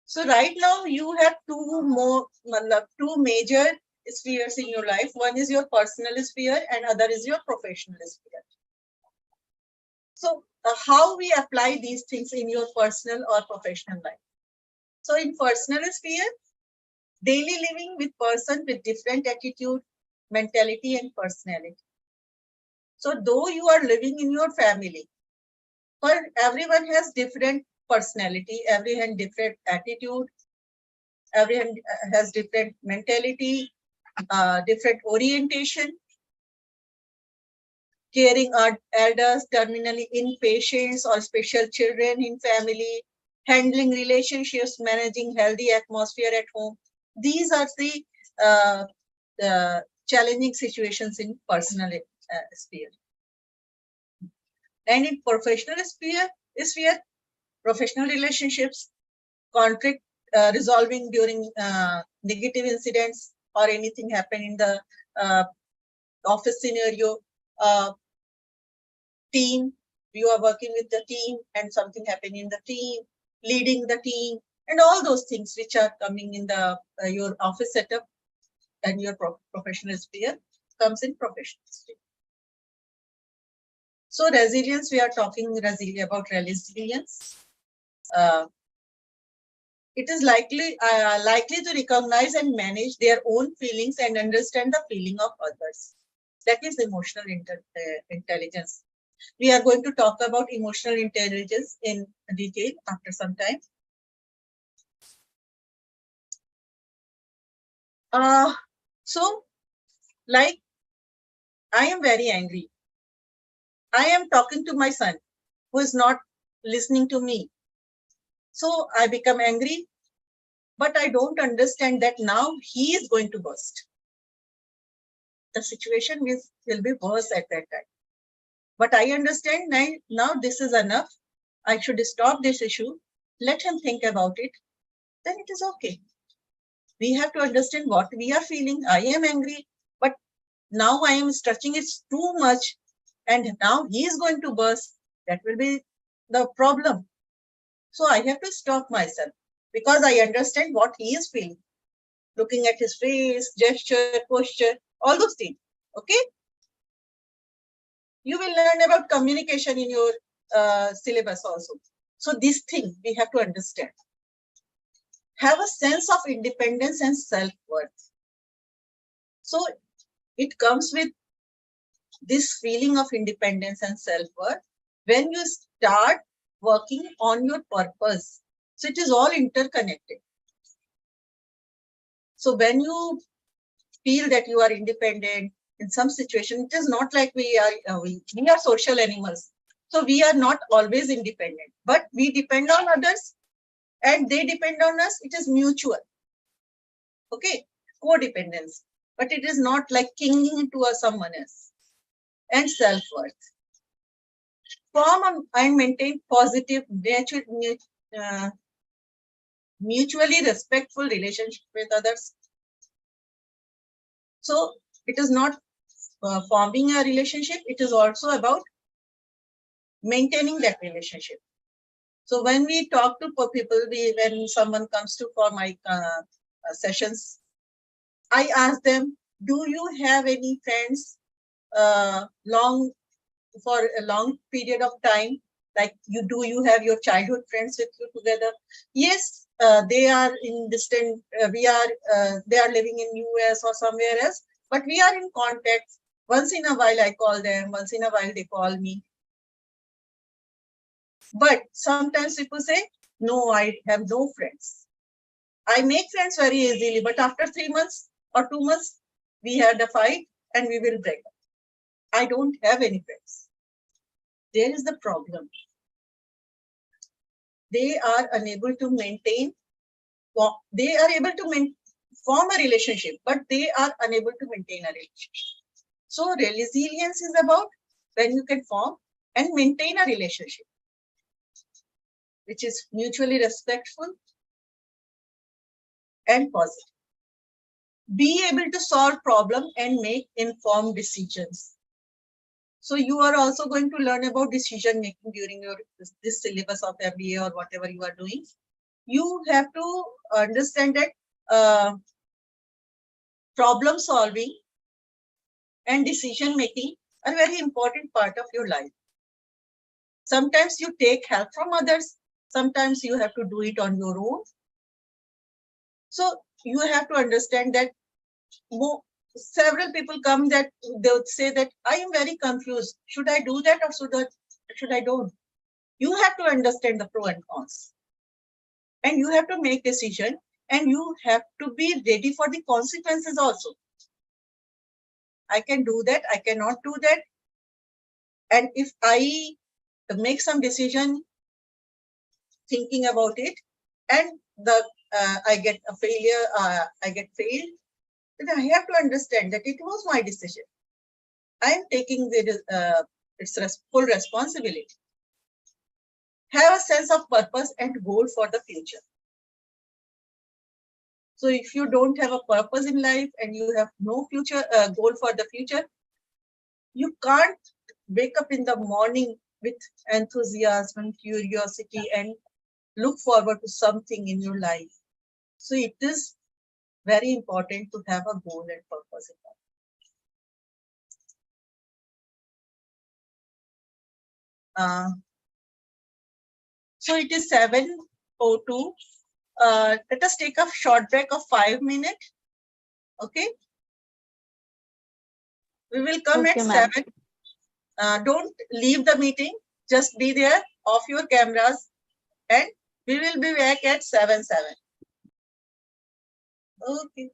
So right now you have two major spheres in your life. One is your personal sphere and other is your professional sphere. So how we apply these things in your personal or professional life? So in personal sphere, daily living with person with different attitude, mentality, and personality. So though you are living in your family, but everyone has different personality, everyone different attitude, everyone has different mentality, different orientation, caring our elders, terminally ill patients or special children in family, handling relationships, managing healthy atmosphere at home. These are the challenging situations in personal sphere. And in professional sphere, professional relationships, conflict resolving during negative incidents or anything happen in the office scenario, team, you are working with the team and something happening in the team, leading the team, and all those things which are coming in the your office setup and your professional sphere comes in professional sphere. So resilience, we are talking about resilience. It is likely to recognize and manage their own feelings and understand the feeling of others. That is emotional intelligence. We are going to talk about emotional intelligence in detail after some time. So, like, I am very angry. I am talking to my son who is not listening to me. So I become angry, but I don't understand that now he is going to burst. The situation will be worse at that time. But I understand now this is enough. I should stop this issue. Let him think about it. Then it is okay. We have to understand what we are feeling. I am angry, but now I am stretching it too much. And now he is going to burst. That will be the problem. So I have to stop myself because I understand what he is feeling. Looking at his face, gesture, posture, all those things. Okay. You will learn about communication in your syllabus also. So this thing we have to understand. Have a sense of independence and self-worth. So it comes with this feeling of independence and self-worth when you start working on your purpose. So it is all interconnected. So when you feel that you are independent in some situation, it is not like we are social animals. So we are not always independent, but we depend on others and they depend on us. It is mutual. Okay, codependence, but it is not like clinging to someone else. And self-worth. Form and maintain positive, mutually respectful relationship with others. So it is not forming a relationship, it is also about maintaining that relationship. So when we talk to people, when someone comes to for my sessions, I ask them, do you have any friends for a long period of time? Like you have your childhood friends with you together? Yes, they are in distant, they are living in US or somewhere else, but we are in contact. Once in a while I call them, once in a while they call me. But sometimes people say, no, I have no friends. I make friends very easily, but after 3 months or 2 months, we had a fight and we will break up. I don't have any friends. There is the problem. They are unable to maintain, they are able to form a relationship, but they are unable to maintain a relationship. So resilience is about when you can form and maintain a relationship, which is mutually respectful and positive. Be able to solve problems and make informed decisions. So you are also going to learn about decision making during your this syllabus of MBA or whatever you are doing. You have to understand that problem solving and decision making are a very important part of your life. Sometimes you take help from others. Sometimes you have to do it on your own. So you have to understand that several people come that they would say that I am very confused. Should I do that or should I don't? You have to understand the pro and cons. And you have to make decision and you have to be ready for the consequences also. I can do that, I cannot do that. And if I make some decision thinking about it and I get a failure, I get failed, then I have to understand that it was my decision. I am taking its full responsibility. Have a sense of purpose and goal for the future. So if you don't have a purpose in life and you have no future goal for the future, you can't wake up in the morning with enthusiasm, curiosity, and look forward to something in your life. So it is very important to have a goal and purpose in life. So it is 7:02. Let us take a short break of 5 minutes. Okay. We will come at 7. Don't leave the meeting. Just be there, off your cameras, and we will be back at 7. Okay.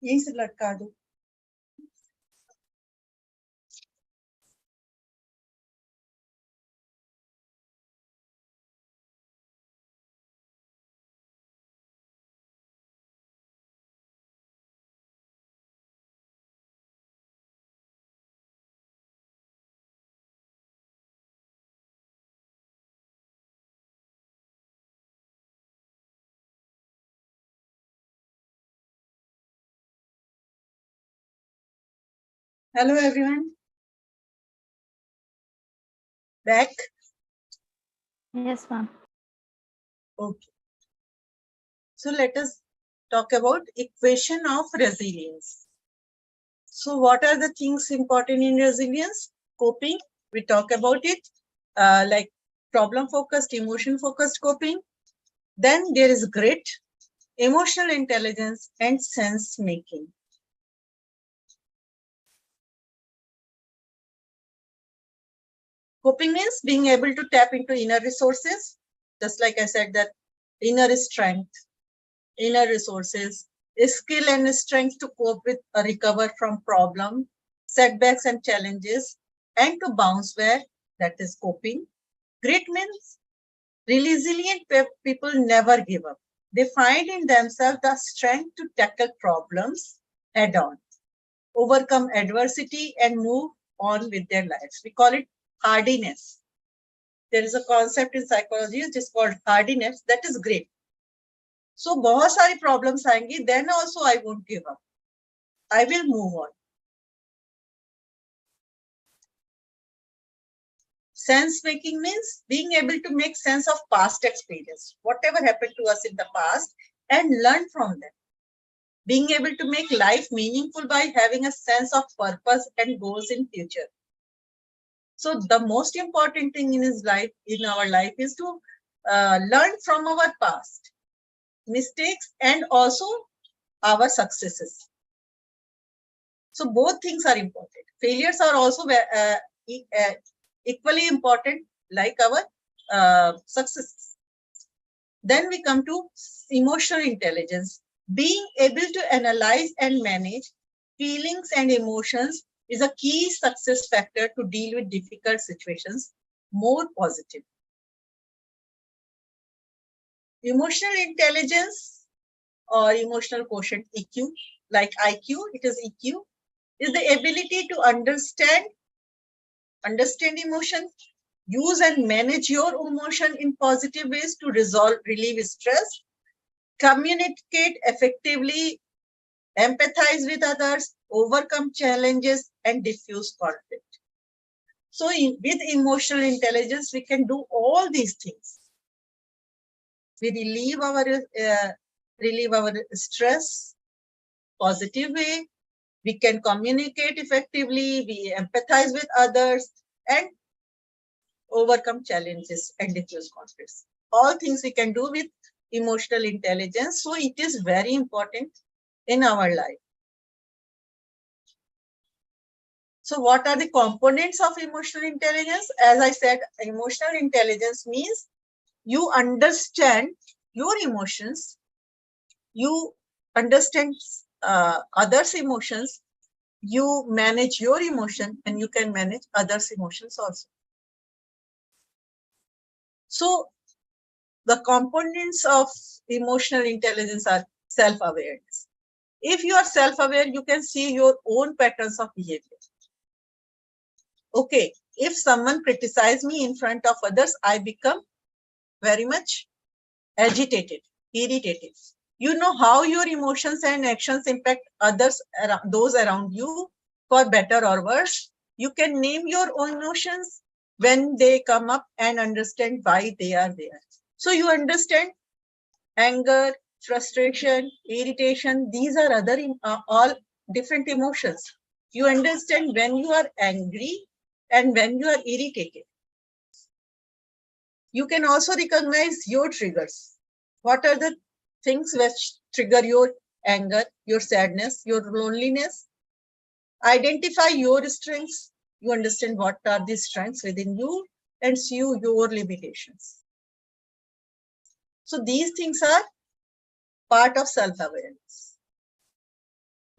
यहीं से लटका दो. Hello everyone. Back.
Yes, ma'am.
Okay. So let us talk about equation of resilience. So what are the things important in resilience? Coping, we talk about it, like problem-focused, emotion-focused coping. Then there is grit, emotional intelligence, and sense-making. Coping means being able to tap into inner resources, just like I said, that inner strength, inner resources, skill and strength to cope with or recover from problem, setbacks and challenges, and to bounce back, that is coping. Grit means resilient people never give up. They find in themselves the strength to tackle problems head on, overcome adversity, and move on with their lives. We call it hardiness. There is a concept in psychology which is called hardiness. That is great. So बहुत सारी problems आएंगी, then also I won't give up. I will move on. Sense making means being able to make sense of past experience, whatever happened to us in the past, and learn from them. Being able to make life meaningful by having a sense of purpose and goals in future. So the most important thing in our life is to learn from our past mistakes and also our successes. So both things are important. Failures are also equally important like our successes. Then we come to emotional intelligence. Being able to analyze and manage feelings and emotions is a key success factor to deal with difficult situations more positive. Emotional intelligence or emotional quotient EQ, like IQ, it is EQ, is the ability to understand emotion, use and manage your emotion in positive ways to relieve stress, communicate effectively, empathize with others, overcome challenges, and diffuse conflict. So with emotional intelligence, we can do all these things. We relieve our stress positive way. We can communicate effectively. We empathize with others and overcome challenges and diffuse conflicts. All things we can do with emotional intelligence. So it is very important in our life. So what are the components of emotional intelligence? As I said, emotional intelligence means you understand your emotions, you understand others' emotions, you manage your emotion, and you can manage others' emotions also. So the components of emotional intelligence are self-awareness. If you are self-aware, you can see your own patterns of behavior. Okay, if someone criticizes me in front of others, I become very much agitated, irritated. You know how your emotions and actions impact others, those around you, for better or worse. You can name your own emotions when they come up and understand why they are there. So you understand anger, frustration, irritation. These are all different emotions. You understand when you are angry and when you are irritated. You can also recognize your triggers. What are the things which trigger your anger, your sadness, your loneliness? Identify your strengths. You understand what are the strengths within you and see your limitations. So these things are part of self-awareness.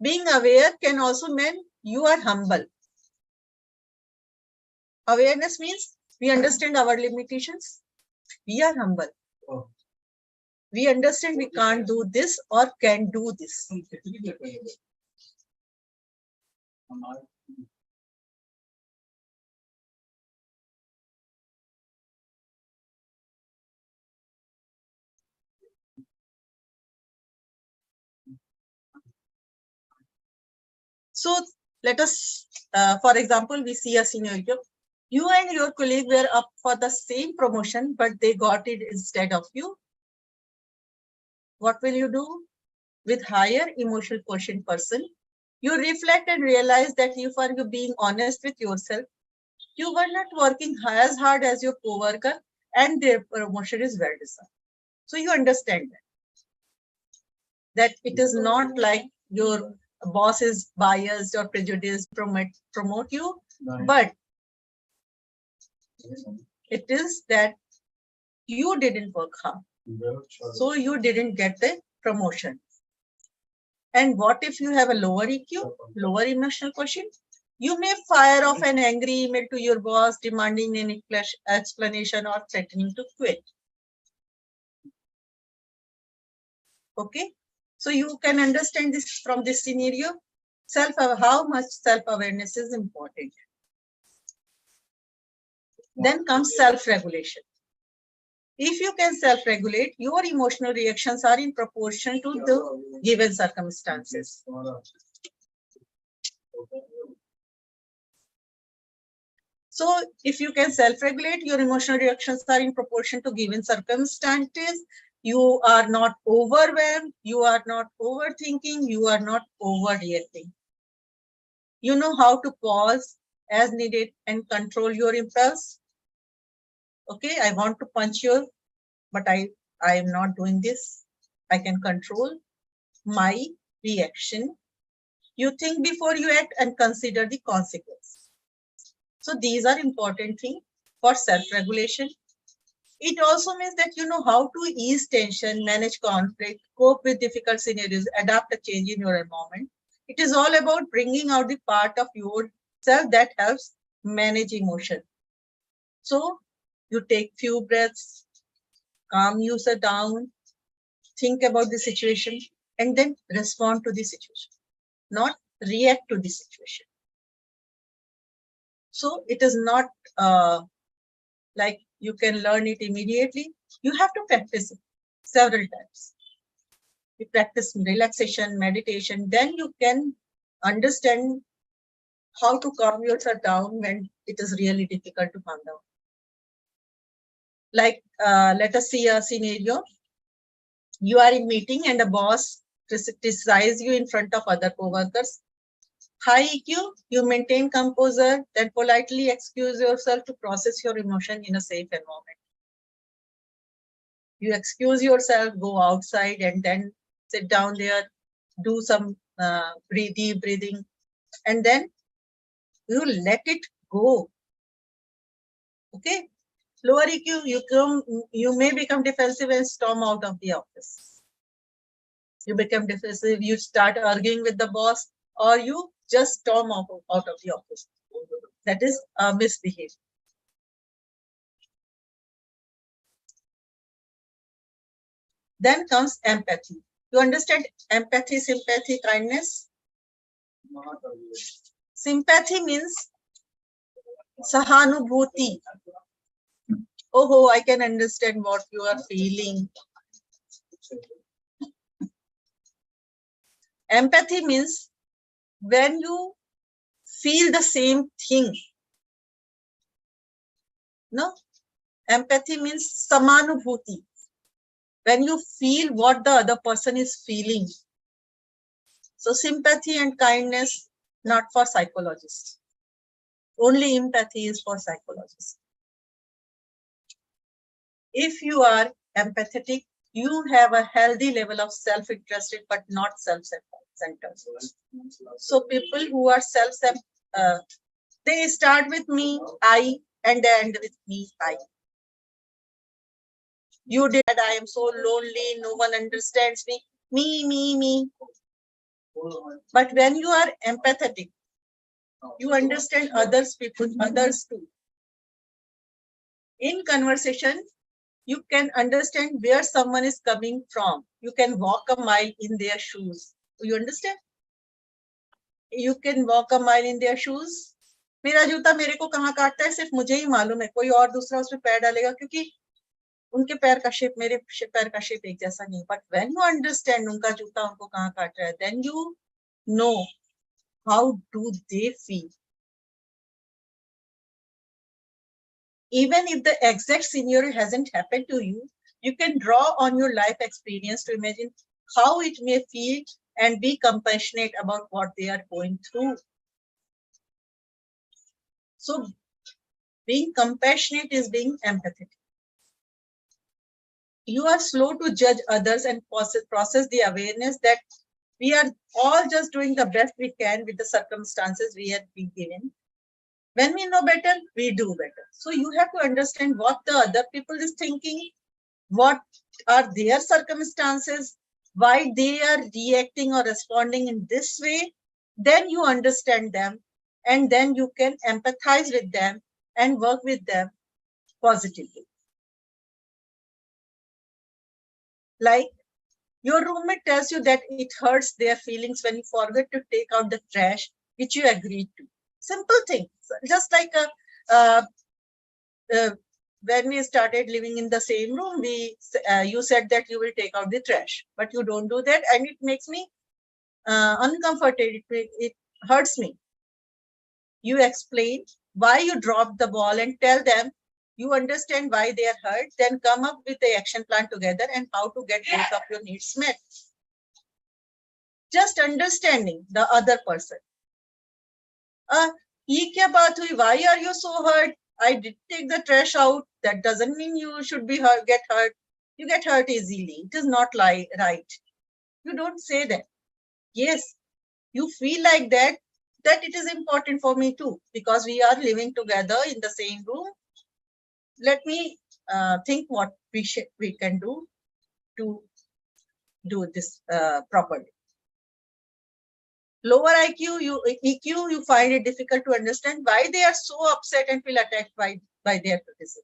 Being aware can also mean you are humble. Awareness means we understand our limitations. We are humble. We understand we can't do this or can do this. So let us, for example, we see a scenario. You and your colleague were up for the same promotion, but they got it instead of you. What will you do? With higher emotional quotient person, you reflect and realize that if you being honest with yourself, you were not working as hard as your coworker and their promotion is well deserved. So you understand that it is not like your boss is biased or prejudiced to promote you, but it is that you didn't work hard. So you didn't get the promotion. And what if you have a lower EQ, lower emotional quotient? You may fire off an angry email to your boss demanding an explanation or threatening to quit. Okay, so you can understand this from this scenario, how much self-awareness is important. Then comes self-regulation. If you can self-regulate, your emotional reactions are in proportion to the given circumstances. So if you can self-regulate, your emotional reactions are in proportion to given circumstances. You are not overwhelmed, you are not overthinking, you are not overreacting. You know how to pause as needed and control your impulse. Okay, I want to punch you, but I am not doing this. I can control my reaction. You think before you act and consider the consequence. So these are important things for self-regulation. It also means that you know how to ease tension, manage conflict, cope with difficult scenarios, adapt a change in your environment. It is all about bringing out the part of yourself that helps manage emotion. So you take few breaths, calm yourself down, think about the situation, and then respond to the situation, not react to the situation. So it is not like you can learn it immediately. You have to practice it several times. You practice relaxation, meditation, then you can understand how to calm yourself down when it is really difficult to calm down. Like, let us see a scenario. You are in meeting and a boss criticizes you in front of other co-workers. High EQ, you maintain composure, then politely excuse yourself to process your emotion in a safe environment. You excuse yourself, go outside, and then sit down there, do some deep breathing, and then you let it go. Okay. Lower EQ, you may become defensive and storm out of the office. You become defensive, you start arguing with the boss, or you just storm out of the office. That is misbehavior. Then comes empathy. You understand empathy, sympathy, kindness? Sympathy means sahanubhuti. Oh, I can understand what you are feeling. Empathy means when you feel the same thing. No? Empathy means samanubhuti. When you feel what the other person is feeling. So sympathy and kindness, not for psychologists. Only empathy is for psychologists. If you are empathetic, you have a healthy level of self-interested, but not self-centered. So people who are they start with me, I, and they end with me, I. You did, I am so lonely, no one understands me, me. But when you are empathetic, you understand others people, others too. In conversation, you can understand where someone is coming from. You can walk a mile in their shoes. You understand? You can walk a mile in their shoes. मेरा जूता मेरे को कहाँ काटता है सिर्फ मुझे ही मालूम है, कोई और दूसरा उसमें पैर डालेगा क्योंकि उनके पैर का शेप मेरे पैर का शेप एक जैसा नहीं. But when you understand उनका जूता उनको कहाँ काट रहा है, then you know how do they feel. Even if the exact scenario hasn't happened to you, you can draw on your life experience to imagine how it may feel and be compassionate about what they are going through. So being compassionate is being empathetic. You are slow to judge others and process the awareness that we are all just doing the best we can with the circumstances we have been given. When we know better, we do better. So you have to understand what the other people is thinking, what are their circumstances, why they are reacting or responding in this way. Then you understand them, and then you can empathize with them and work with them positively. Like your roommate tells you that it hurts their feelings when you forget to take out the trash, which you agreed to. Simple thing, just like when we started living in the same room, you said that you will take out the trash, but you don't do that, and it makes me uncomfortable. It hurts me. You explain why you dropped the ball and tell them you understand why they are hurt, then come up with the action plan together and how to get both of your needs met. Just understanding the other person. Ye kya baat hui? Why are you so hurt? I did take the trash out. That doesn't mean you should be hurt, get hurt. You get hurt easily. It is not right. You don't say that. Yes, you feel like that it is important for me too, because we are living together in the same room. Let me think what we can do to do this properly. Lower EQ, you find it difficult to understand why they are so upset and feel attacked by their criticism.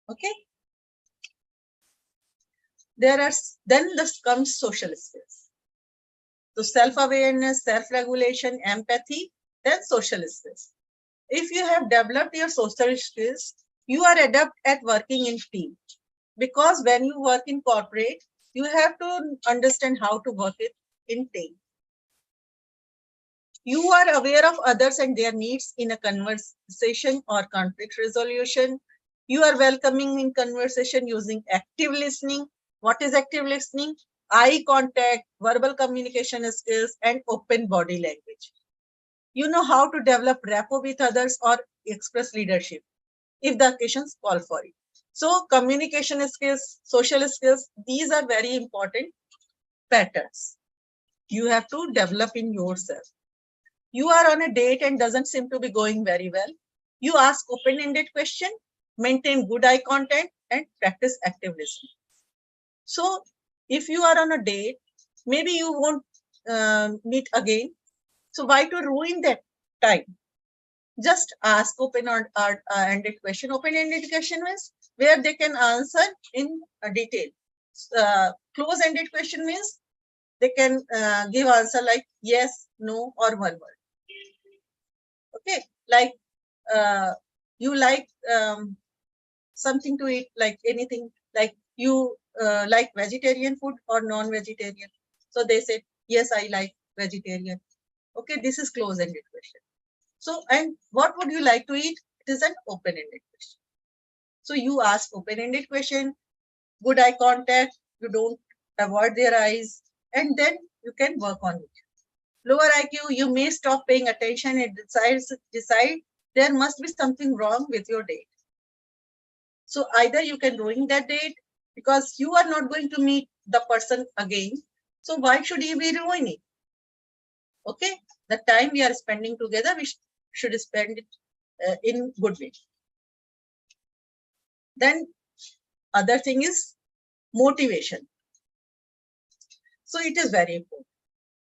Okay. Then this comes social skills. So self-awareness, self-regulation, empathy, then social skills. If you have developed your social skills, you are adept at working in team. Because when you work in corporate, you have to understand how to work it in team. You are aware of others and their needs in a conversation or conflict resolution. You are welcoming in conversation using active listening. What is active listening? Eye contact, verbal communication skills, and open body language. You know how to develop rapport with others or express leadership if the occasions call for it. So communication skills, social skills, these are very important patterns you have to develop in yourself. You are on a date and doesn't seem to be going very well. You ask open-ended question, maintain good eye contact, and practice active listening. So if you are on a date, maybe you won't meet again. So why to ruin that time? Just ask open-ended question. Open-ended question means where they can answer in detail. Close-ended question means they can give answer like yes, no, or one word. Okay, like you like something to eat, like anything, like you like vegetarian food or non-vegetarian. So they said, yes, I like vegetarian. Okay, this is close-ended question. So, and what would you like to eat? It is an open-ended question. So you ask open-ended question, good eye contact, you don't avoid their eyes, and then you can work on it. Lower IQ, you may stop paying attention and decide there must be something wrong with your date. So either you can ruin that date because you are not going to meet the person again. So why should you be ruining? Okay, the time we are spending together, we should spend it in good way. Then other thing is motivation. So it is very important.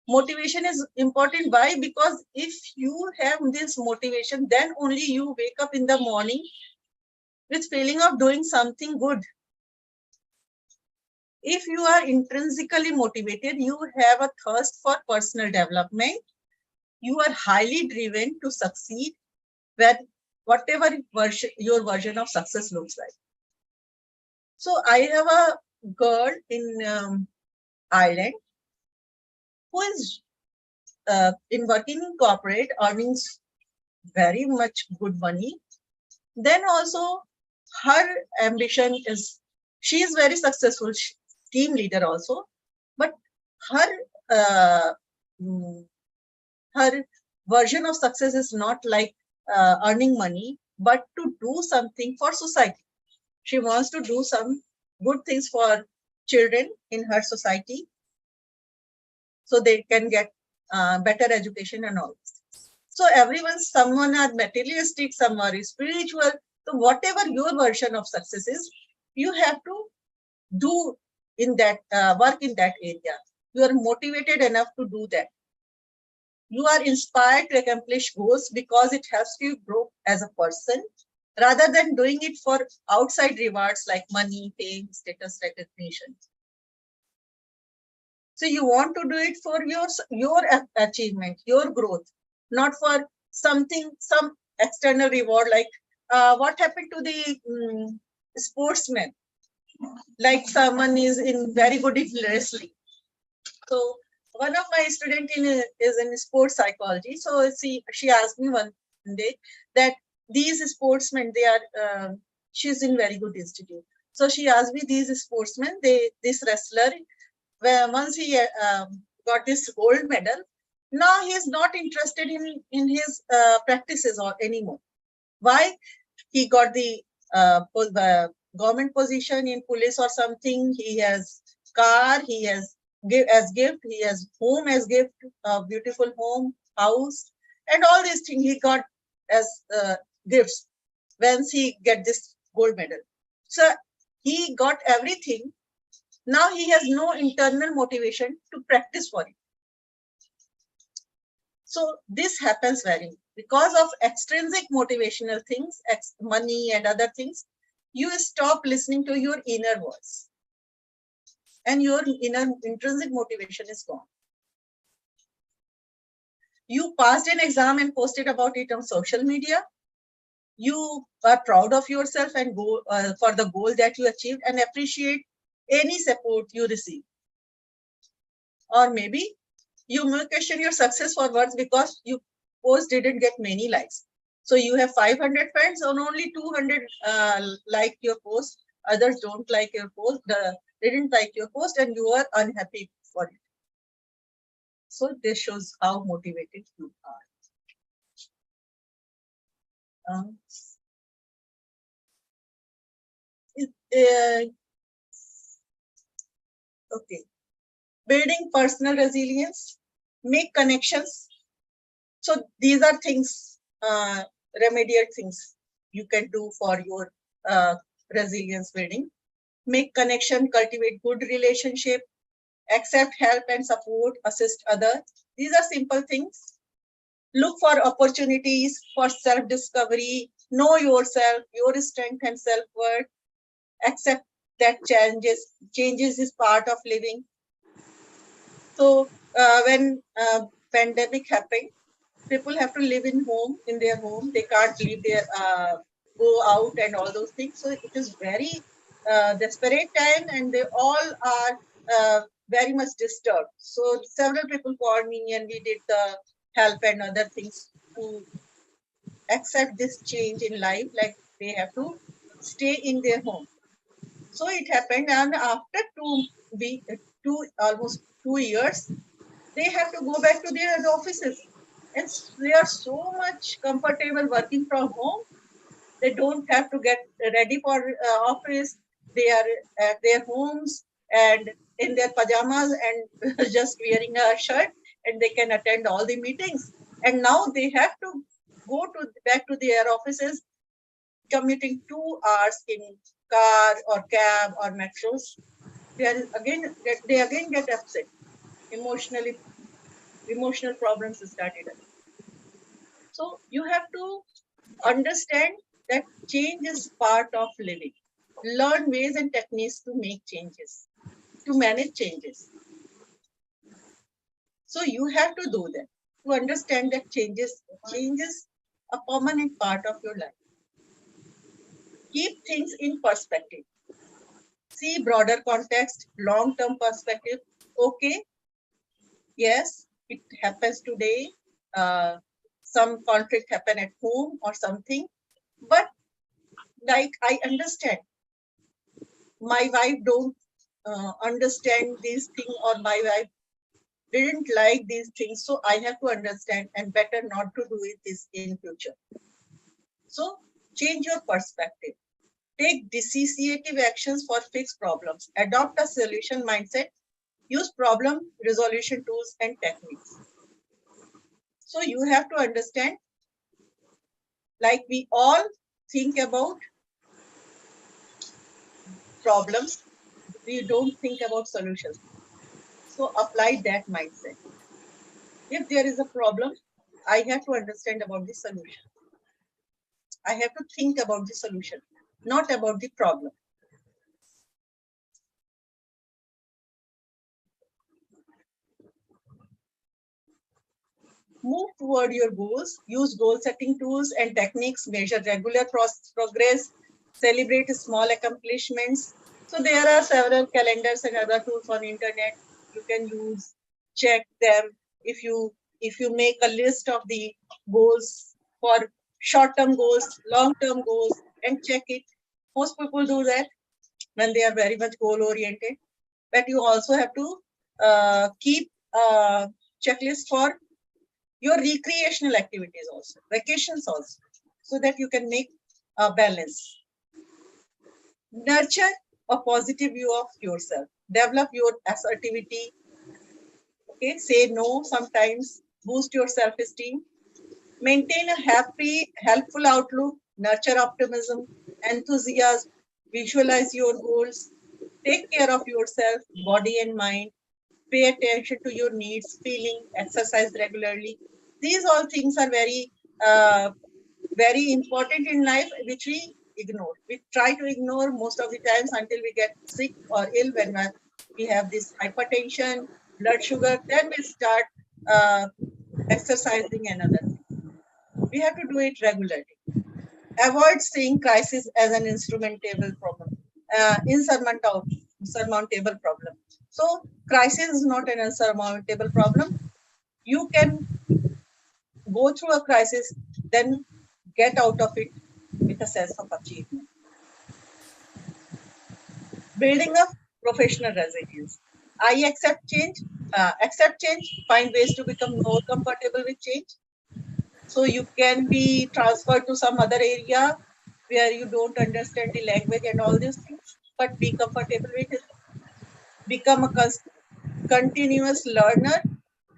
motivation is important. Why? Because if you have this motivation, then only you wake up in the morning with feeling of doing something good. If you are intrinsically motivated, you have a thirst for personal development. You are highly driven to succeed, where whatever your version of success looks like. So I have a girl in Ireland who is in working in corporate, earning very much good money. Then also her ambition is, she is very successful team leader also, but her her version of success is not like earning money, but to do something for society. She wants to do some good things for children in her society, so they can get better education and all. So everyone, someone are materialistic, some are spiritual. So whatever your version of success is, you have to do in that work in that area. You are motivated enough to do that. You are inspired to accomplish goals because it helps you grow as a person, rather than doing it for outside rewards like money, fame, status, recognition. So you want to do it for your achievement, your growth, not for something, some external reward. Like what happened to the sportsmen? Like someone is in very good in wrestling. So one of my student is in sports psychology. So she asked me one day that these sportsmen, they are she's in very good institute. So she asked me, these sportsmen, this wrestler, where once he got this gold medal, now he is not interested in his practices or anymore. Why? He got the government position in police or something. He has car, he has as gift, he has home as gift, a beautiful home, house, and all these things he got as gifts once he get this gold medal. So he got everything. Now he has no internal motivation to practice for it. So this happens because of extrinsic motivational things, money and other things, you stop listening to your inner voice. And your inner intrinsic motivation is gone. You passed an exam and posted about it on social media. You are proud of yourself and go for the goal that you achieved and appreciate any support you receive. Or maybe you may question your success for words because your post didn't get many likes. So you have 500 friends and only 200 like your post. Others don't like your post. They didn't like your post and you are unhappy for it. So this shows how motivated you are. Okay. Building personal resilience, make connections. So these are things, remedial things you can do for your resilience building. Make connection, cultivate good relationship, accept help and support, assist others. These are simple things. Look for opportunities for self-discovery, know yourself, your strength and self-worth, accept that changes is part of living. So when pandemic happened, people have to live in their home. They can't leave go out and all those things. So it is very desperate time and they all are very much disturbed. So several people called me and we did the help and other things to accept this change in life, like they have to stay in their home. So it happened, and after almost 2 years, they have to go back to their offices. And they are so much comfortable working from home. They don't have to get ready for office. They are at their homes and in their pajamas and just wearing a shirt, and they can attend all the meetings. And now they have to go back to their offices, commuting 2 hours in car or cab or metros. They again get upset, emotionally emotional problems started. So you have to understand that change is part of living. Learn ways and techniques to make changes, to manage changes. So you have to do that, to understand that change is a permanent part of your life. Keep things in perspective. See broader context, long-term perspective. Okay, yes, it happens today. Some conflict happen at home or something, but like I understand, my wife don't understand these things, or my wife didn't like these things, so I have to understand and better not to do it this in future. So change your perspective. Take dissociative actions for fixed problems. Adopt a solution mindset. Use problem resolution tools and techniques. So you have to understand, like we all think about problems, we don't think about solutions. So apply that mindset. If there is a problem, I have to understand about the solution. I have to think about the solution, not about the problem. Move toward your goals. Use goal setting tools and techniques. Measure regular progress. Celebrate small accomplishments. So there are several calendars and other tools on internet you can use. Check them. If you make a list of the goals for short-term goals, long-term goals, and check it. Most people do that when they are very much goal-oriented. But you also have to keep a checklist for your recreational activities also, vacations also, so that you can make a balance. Nurture a positive view of yourself. Develop your assertivity. Okay, say no sometimes. Boost your self-esteem. Maintain a happy, helpful outlook. Nurture optimism, enthusiasm. Visualize your goals. Take care of yourself, body and mind. Pay attention to your needs, feeling, exercise regularly. These all things are very, very important in life, which we ignore. We try to ignore most of the times until we get sick or ill, when we have this hypertension, blood sugar, then we start exercising and other things. We have to do it regularly. Avoid seeing crisis as an insurmountable problem. Insurmountable problem. So crisis is not an insurmountable problem. You can go through a crisis, then get out of it with a sense of achievement. Building up professional resilience. I accept change, find ways to become more comfortable with change. So you can be transferred to some other area where you don't understand the language and all these things, but be comfortable with it. Become a continuous learner.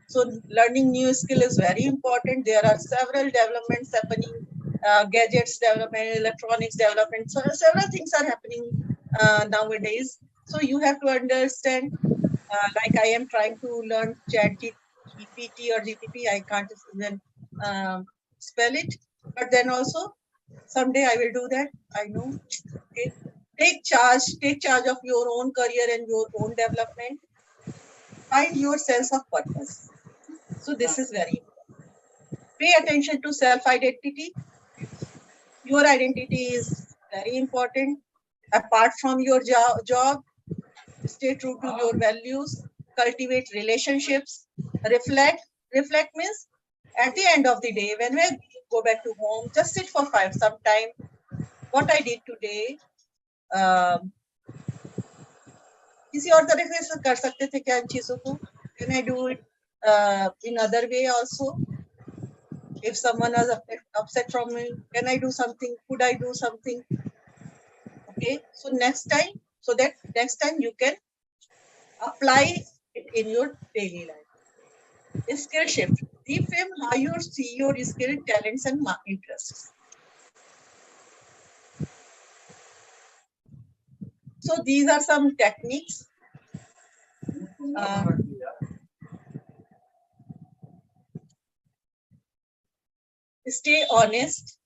So learning new skill is very important. There are several developments happening, gadgets development, electronics development. So several things are happening nowadays. So you have to understand, like I am trying to learn GPT or GPP. I can't even spell it, but then also someday I will do that. I know. Okay. Take charge of your own career and your own development. Find your sense of purpose. So this is very important. Pay attention to self-identity. Your identity is very important. Apart from your job, stay true to your values, cultivate relationships, reflect. Reflect means at the end of the day, when we go back to home, just sit for some time. What I did today, किसी और तरीके से कर सकते थे क्या इन चीजों को? Can I do it in other way also? If someone was upset from me, can I do something? Could I do something? Okay, so next time you can apply it in your daily life. Skill shift. Reframe how you see your skill, talents, and interests. So these are some techniques. stay honest,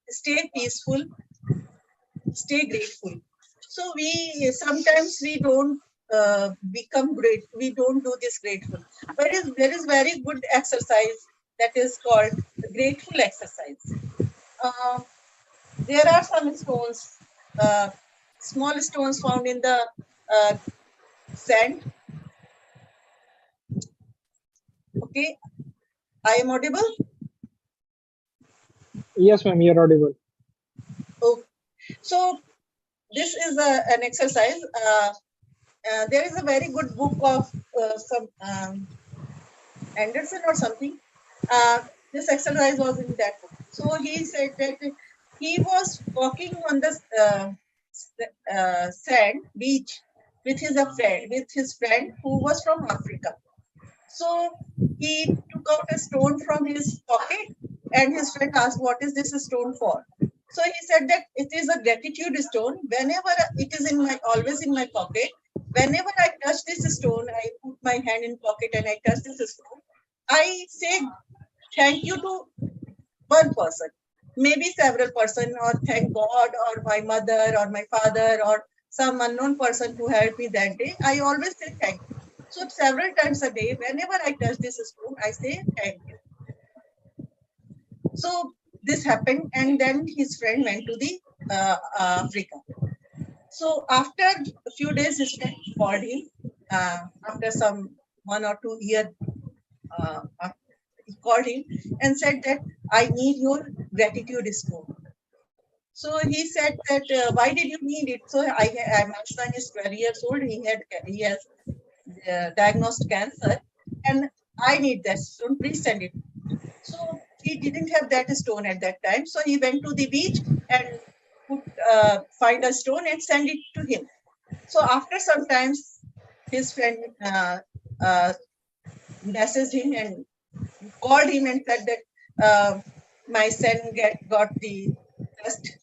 stay peaceful, stay grateful. So sometimes we don't become great. We don't do this grateful. But there is very good exercise that is called the grateful exercise. There are some stones, small stones found in the sand. Okay, I am audible?
Yes, ma'am, you're audible.
Oh, so this is an exercise. There is a very good book of some Anderson or something. This exercise was in that book. So he said that he was walking on the sand beach with his friend who was from Africa. So he took out a stone from his pocket, and his friend asked, "What is this stone for?" So he said that it is a gratitude stone. Whenever it is always in my pocket. Whenever I touch this stone, I put my hand in pocket and I touch this stone. I say thank you to one person, maybe several person, or thank God or my mother or my father or some unknown person who helped me that day. I always say thank you. So several times a day, whenever I touch this stone, I say thank you. So this happened, and then his friend went to the Africa. So after a few days, his friend called him. After some 1 or 2 years, he called him and said that I need your gratitude stone. So he said that why did you need it? So my son is 12 years old. He has diagnosed cancer, and I need that stone. Please send it. So he didn't have that stone at that time. So he went to the beach and find a stone and send it to him. So after some time, his friend messaged him and called him and said that my son got the best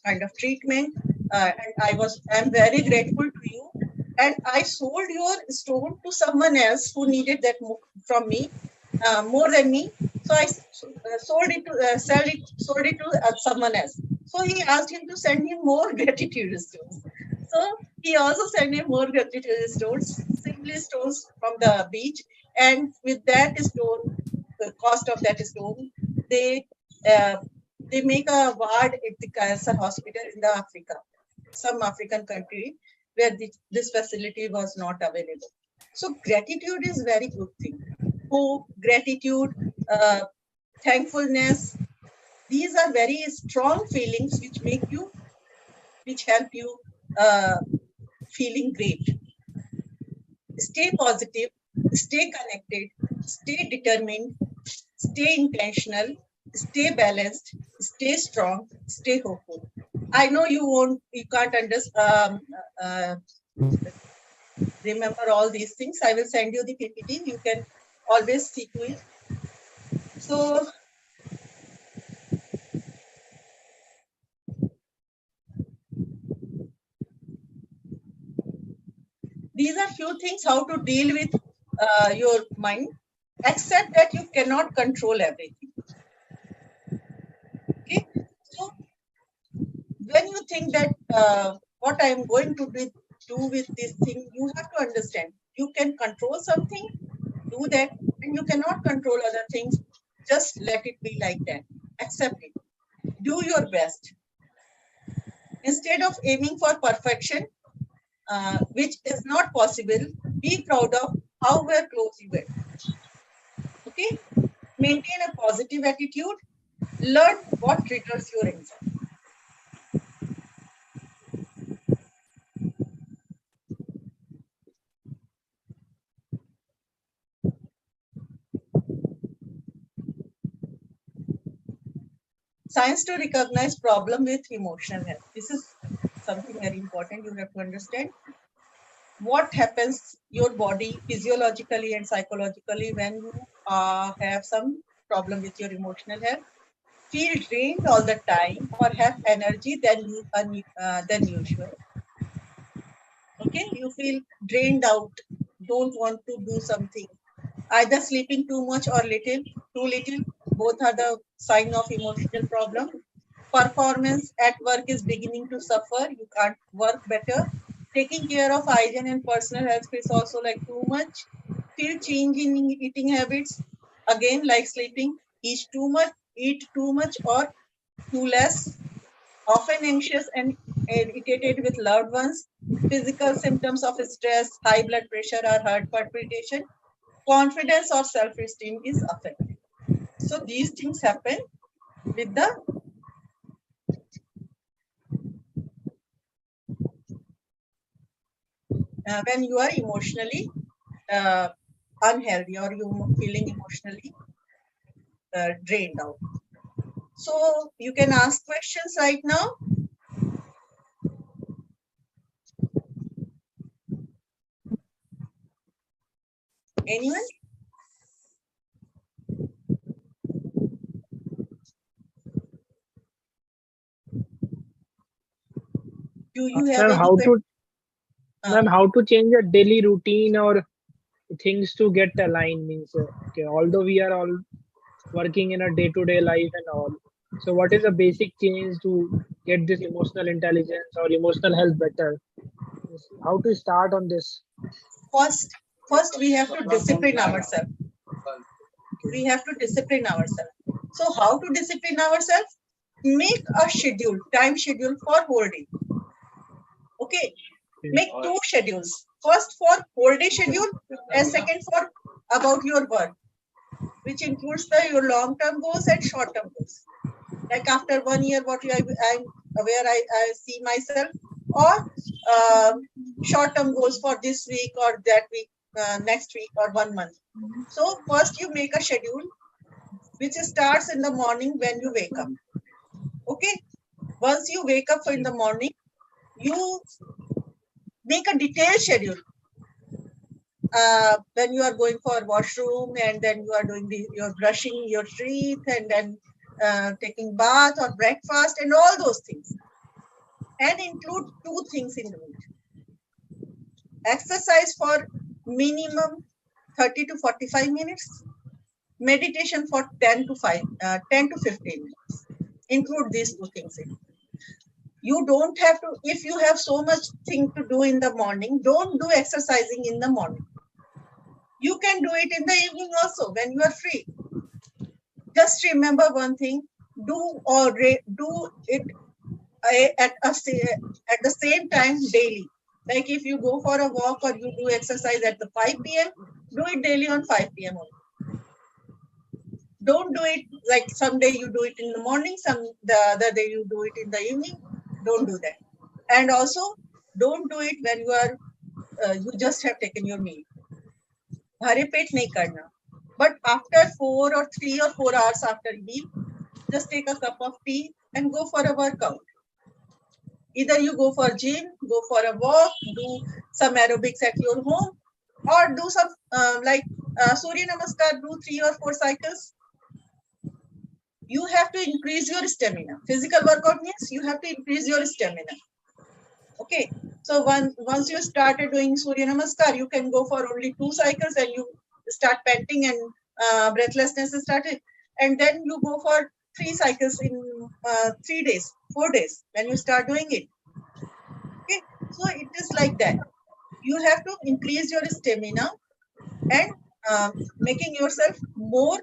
kind of treatment, and I'm very grateful to you. And I sold your stone to someone else who needed that from me more than me. So I sold it to someone else. So he asked him to send him more gratitude stones. So he also sent him more gratitude stones, simply stones from the beach. And with that stone, the cost of that stone, they make a ward at the cancer hospital in the Africa, some African country where this facility was not available. So gratitude is very good thing. Hope, gratitude, thankfulness, these are very strong feelings which help you feeling great. Stay positive, stay connected, stay determined, stay intentional, stay balanced, stay strong, stay hopeful. I know you can't understand, remember all these things. I will send you the PPT. You can always see to it. So these are few things how to deal with your mind, except that you cannot control everything. Okay, so when you think that what I am going to do with this thing, you have to understand you can control something, do that, and you cannot control other things. Just let it be like that. Accept it. Do your best. Instead of aiming for perfection, which is not possible, be proud of how well close you were. Okay? Maintain a positive attitude. Learn what triggers your anxiety. Science to recognize problem with emotional health. This is something very important. You have to understand what happens your body physiologically and psychologically when you have some problem with your emotional health. Feel drained all the time or have energy than usual. Okay, you feel drained out, don't want to do something, either sleeping too much or too little, Both are the sign of emotional problem. Performance at work is beginning to suffer. You can't work better. Taking care of hygiene and personal health is also like too much. Feel change in eating habits. Again, like sleeping, eat too much or too less. Often anxious and irritated with loved ones. Physical symptoms of stress, high blood pressure or heart palpitation. Confidence or self-esteem is affected. So these things happen with the when you are emotionally unhealthy or you feeling emotionally drained out. So you can ask questions right now. Anyone? Do you have any
Ma'am, how to change a daily routine or things to get aligned means okay, although we are all working in a day-to-day life and all, so what is the basic change to get this emotional intelligence or emotional health better? How to start on this?
First we have to discipline ourselves. We have to discipline ourselves. So how to discipline ourselves? Make a schedule, time schedule for whole day. Okay, make 2 schedules. First for whole day schedule and second for about your work, which includes your long-term goals and short-term goals. Like after 1 year, what I'm aware I see myself, or short-term goals for this week or that week, next week or 1 month. So first you make a schedule which starts in the morning when you wake up. Okay, once you wake up in the morning, you make a detailed schedule. When you are going for washroom and then you are doing you're brushing your teeth and then taking bath or breakfast and all those things, and include 2 things in it. Exercise for minimum 30 to 45 minutes, meditation for 10 to 15 minutes. Include these 2 things in it. You don't have to, if you have so much thing to do in the morning, don't do exercising in the morning. You can do it in the evening also when you are free. Just remember one thing, do it at the same time daily. Like if you go for a walk or you do exercise at the 5 p.m., do it daily on 5 p.m. only. Don't do it like someday you do it in the morning, the other day you do it in the evening. Don't do that. And also don't do it when you are you just have taken your meal. Bhare pet nahi karna. But after 4 or 3 or 4 hours after meal, just take a cup of tea and go for a workout. Either you go for gym, go for a walk, do some aerobics at your home, or do some Surya Namaskar, do 3 or 4 cycles. You have to increase your stamina. Physical workout means you have to increase your stamina. Okay, so once you started doing Surya Namaskar, you can go for only 2 cycles and you start panting and breathlessness started, and then you go for 3 cycles in 3 days, 4 days when you start doing it. Okay, so it is like that. You have to increase your stamina and making yourself more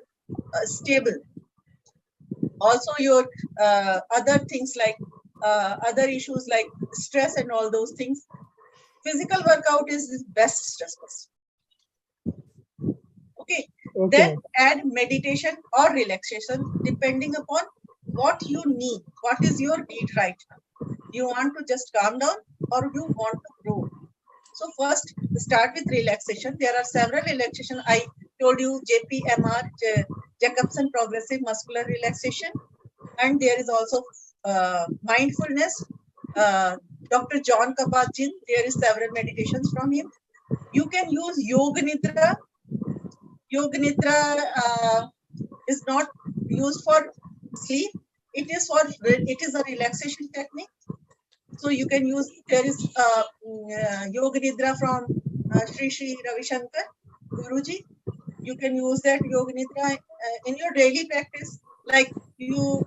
stable. Also your other things like other issues like stress and all those things. Physical workout is the best stress buster. Okay. Then add meditation or relaxation depending upon what you need. What is your need right now? You want to just calm down or you want to grow? So first start with relaxation. There are several relaxation. I told you JPMR, Jacobson Progressive Muscular Relaxation. And there is also mindfulness. Dr. John Kabat-Zinn, there is several meditations from him. You can use Yoga Nidra. Yoga Nidra is not used for sleep. It is a relaxation technique. So you can use, there is Yoga Nidra from Sri Ravi Shankar Guruji. you can use that yoga nidra in your daily practice. Like you,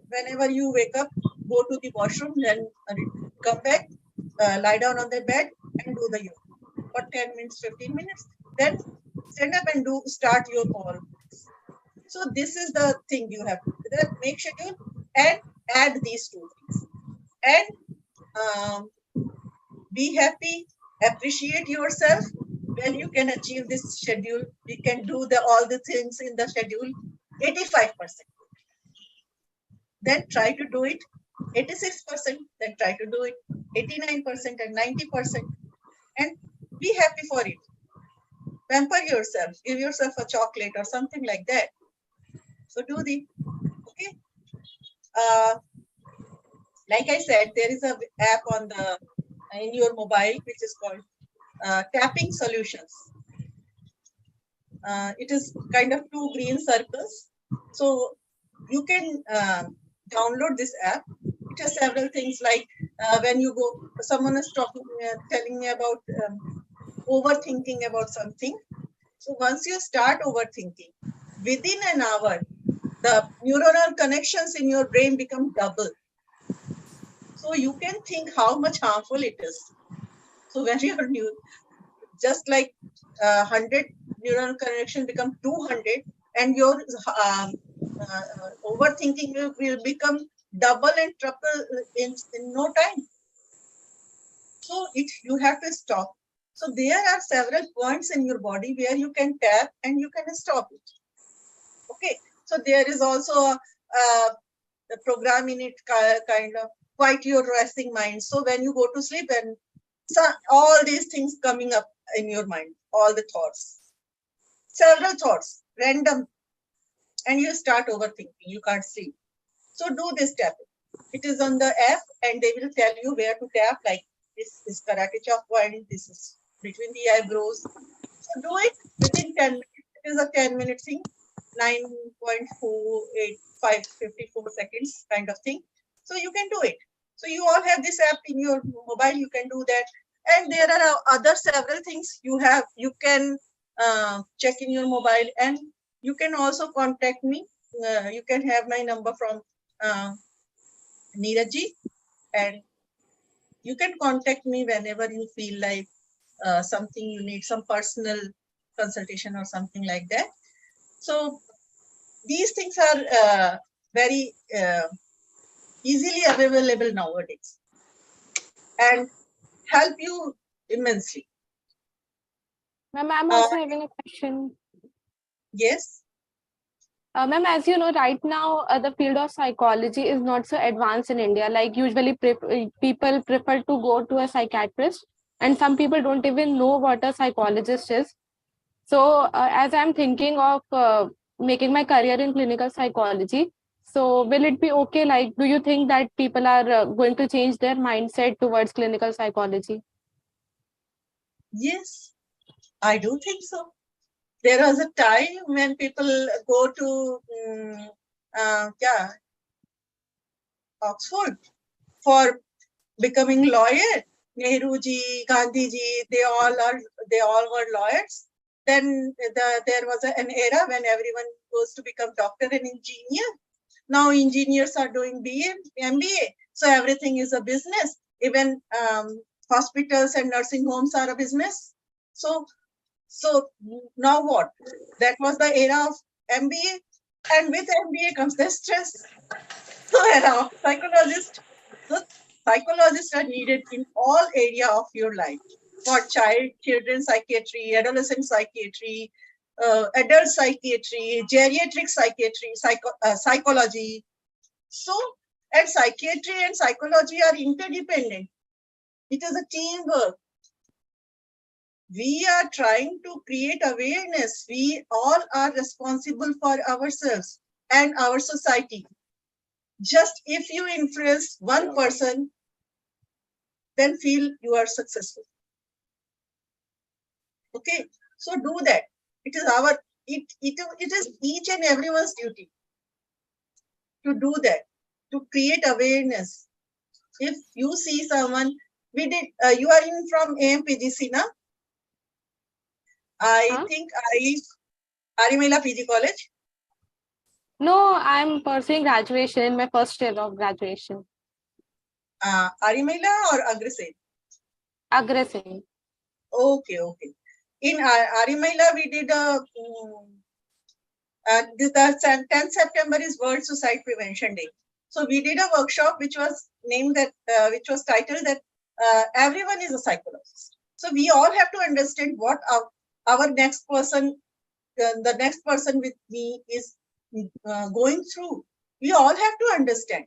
whenever you wake up, go to the washroom, then come back, lie down on the bed and do the yoga for 10 minutes, 15 minutes. Then stand up and start your call. So this is the thing you have to do. That make schedule and add these two things. And be happy, appreciate yourself. When you can achieve this schedule, we can do all the things in the schedule 85%. Then try to do it 86%, then try to do it 89% and 90%, and be happy for it. Pamper yourself, give yourself a chocolate or something like that. So do okay. Like I said, there is an app on in your mobile which is called Tapping Solutions. It is kind of 2 green circles. So you can download this app. It has several things like when you go, someone is telling me about overthinking about something. So once you start overthinking, within an hour, the neuronal connections in your brain become double. So you can think how much harmful it is. So when you're new, just like 100 neural connection become 200, and your overthinking will become double and triple in no time. So you have to stop. So there are several points in your body where you can tap and you can stop it. Okay. So there is also the program in it kind of quiet your resting mind. So when you go to sleep and all these things coming up in your mind, all the thoughts, several thoughts, random, and you start overthinking, you can't sleep. So do this tapping. It is on the app and they will tell you where to tap, like this is karate chop point, this is between the eyebrows. So do it within 10 minutes. It is a 10-minute thing, 9.48554 seconds kind of thing. So you can do it. So you all have this app in your mobile, you can do that. And there are other several things you can check in your mobile, and you can also contact me. You can have my number from Neeraj ji, and you can contact me whenever you feel like something you need, some personal consultation or something like that. So these things are very easily available nowadays and help you immensely.
Ma'am, I'm also having a question.
Yes.
Ma'am, as you know, right now, the field of psychology is not so advanced in India. Like usually people prefer to go to a psychiatrist, and some people don't even know what a psychologist is. So as I'm thinking of making my career in clinical psychology, so will it be okay? Like, do you think that people are going to change their mindset towards clinical psychology?
Yes, I do think so. There was a time when people go to Oxford for becoming lawyer. Nehru ji, Gandhi ji, they all were lawyers. Then there was an era when everyone goes to become doctor and engineer. Now engineers are doing BA, MBA. So everything is a business. Even hospitals and nursing homes are a business. So now what? That was the era of MBA, and with MBA comes the stress. So era of psychologist. So psychologists are needed in all area of your life, for children psychiatry, adolescent psychiatry, adult psychiatry, geriatric psychiatry, psychology. So, and psychiatry and psychology are interdependent. It is a teamwork. We are trying to create awareness. We all are responsible for ourselves and our society. Just if you influence one person, then feel you are successful. Okay, so do that. It is each and everyone's duty to do that, to create awareness. If you see someone, you are in from AMPGC, na? I think Arimela PG College.
No, I'm pursuing graduation in my first year of graduation.
Arimela or Agrasen?
Agrasen.
Okay, okay. In Arimela, we did the 10th September is World Suicide Prevention Day. So we did a workshop which was named that, which was titled that everyone is a psychologist. So we all have to understand what our next person, the next person with me is going through. We all have to understand.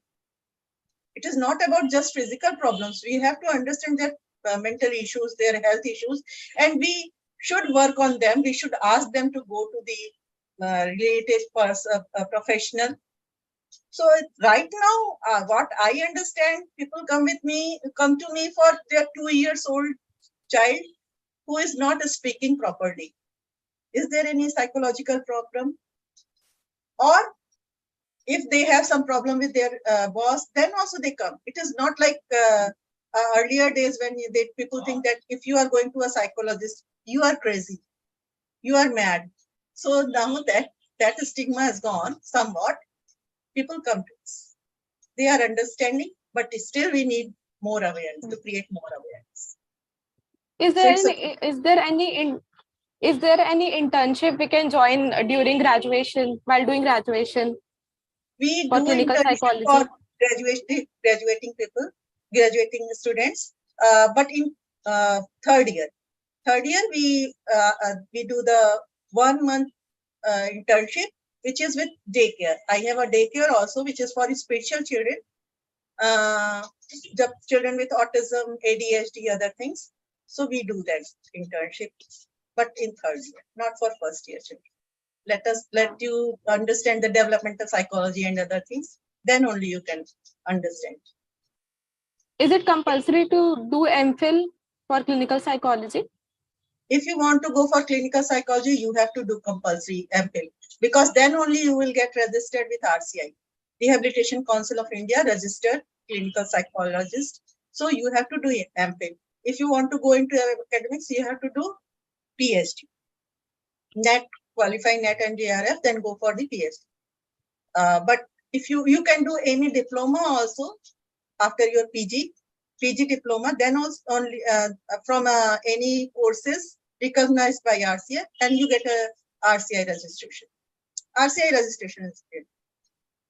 It is not about just physical problems. We have to understand their mental issues, their health issues, and we should work on them. We should ask them to go to the related professional. So right now, what I understand, people come to me for their 2 years old child who is not speaking properly. Is there any psychological problem? Or if they have some problem with their boss, then also they come. It is not like earlier days when people think that if you are going to a psychologist, you are crazy, you are mad. So now that stigma has gone somewhat. People come to us. They are understanding, but still we need more awareness to create more awareness.
Is there any internship we can join during graduation, while doing graduation?
We
for
do
clinical psychology
for graduating people, graduating students, but in third year we do the 1 month internship, which is with daycare. I have a daycare also, which is for special children, the children with autism, ADHD, other things. So we do that internship, but in third year, not for first year children. Let you understand the developmental psychology and other things. Then only you can understand.
Is it compulsory to do MPhil for clinical psychology?
If you want to go for clinical psychology, you have to do compulsory MPhil, because then only you will get registered with RCI, Rehabilitation Council of India, registered clinical psychologist. So you have to do MPhil. If you want to go into academics, you have to do PhD. NET, qualify NET and JRF, then go for the PhD. But if you can do any diploma also after your PG diploma, then also only from any courses recognized by RCI, and you get a RCI registration. RCI registration is good.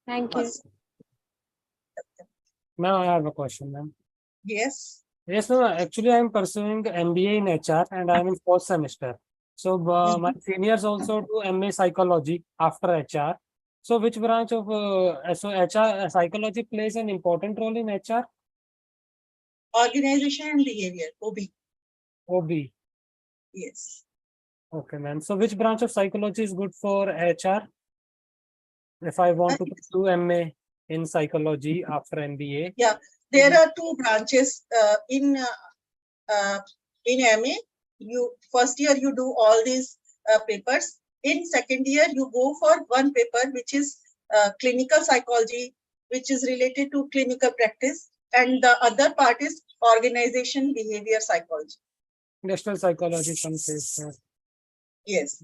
Thank you.
Ma'am, I have a question, ma'am.
Yes.
Yes, no, actually I'm pursuing MBA in HR and I'm in 4th semester. So my seniors also do MA psychology after HR. So which branch of HR psychology plays an important role in HR?
Organization and behavior, OB.
OB.
Yes.
Okay, ma'am. So which branch of psychology is good for HR? If I want to do MA in psychology after MBA.
Yeah, there are two branches in MA. You first year you do all these papers. In second year you go for one paper, which is clinical psychology, which is related to clinical practice, and the other part is organization behavior psychology.
Industrial psychology, some says.
Yes.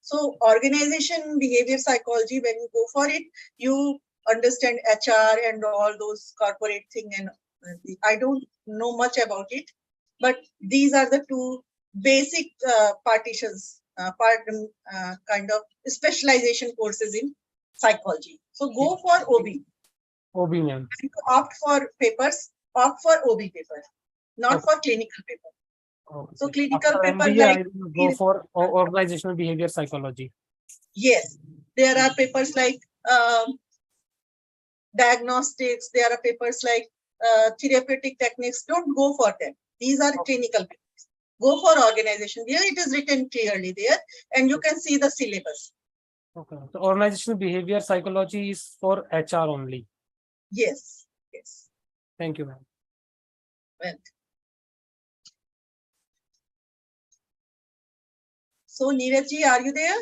So organization behavior psychology, when you go for it, you understand HR and all those corporate thing, and I don't know much about it, but these are the two basic partitions, kind of specialization courses in psychology. So go for OB.
OB, ma'am.
If you opt for papers, opt for OB paper, not for clinical paper.
Okay.
So clinical
after
paper
MBA,
like
I will go for organizational behavior psychology.
Yes, there are papers like diagnostics. There are papers like therapeutic techniques. Don't go for them. These are clinical papers. Go for organization. There it is written clearly there, and you can see the syllabus.
Okay. So organizational behavior psychology is for HR only.
Yes. Yes.
Thank you, ma'am.
Well. So Neeraj ji, are you there?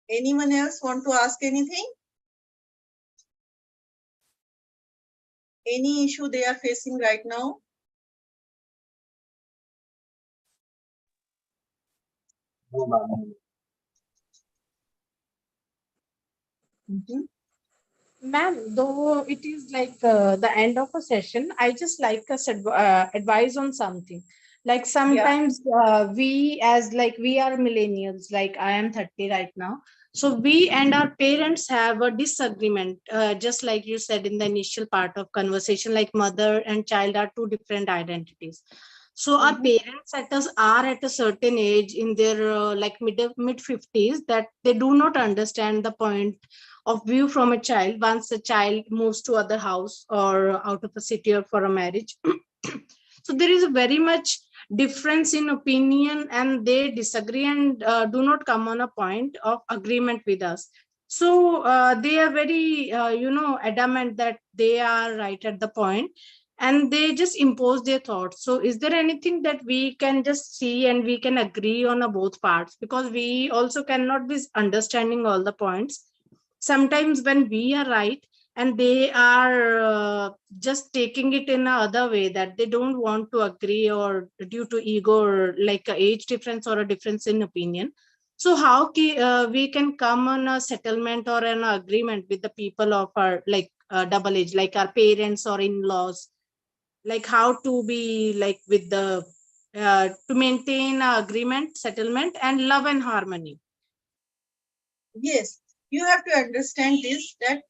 Anyone else want to ask anything? Any issue they are facing right now?
Ma'am, though it is like the end of a session, I just like us advise on something. Like sometimes we as like we are millennials, like I am 30 right now. So we and our parents have a disagreement, just like you said in the initial part of conversation, like mother and child are two different identities. So our parents at us are at a certain age in their like mid 50s that they do not understand the point of view from a child once a child moves to other house or out of a city or for a marriage. So there is a very much difference in opinion and they disagree and do not come on a point of agreement with us. So they are very adamant that they are right at the point and they just impose their thoughts. So is there anything that we can just see and we can agree on both parts, because we also cannot be understanding all the points sometimes when we are right and they are just taking it in a other way that they don't want to agree or due to ego or like a age difference or a difference in opinion. So how we can come on a settlement or an agreement with the people of our like double age, like our parents or in-laws, like how to be like with the to maintain a agreement, settlement and love and harmony.
Yes, you have to understand this, that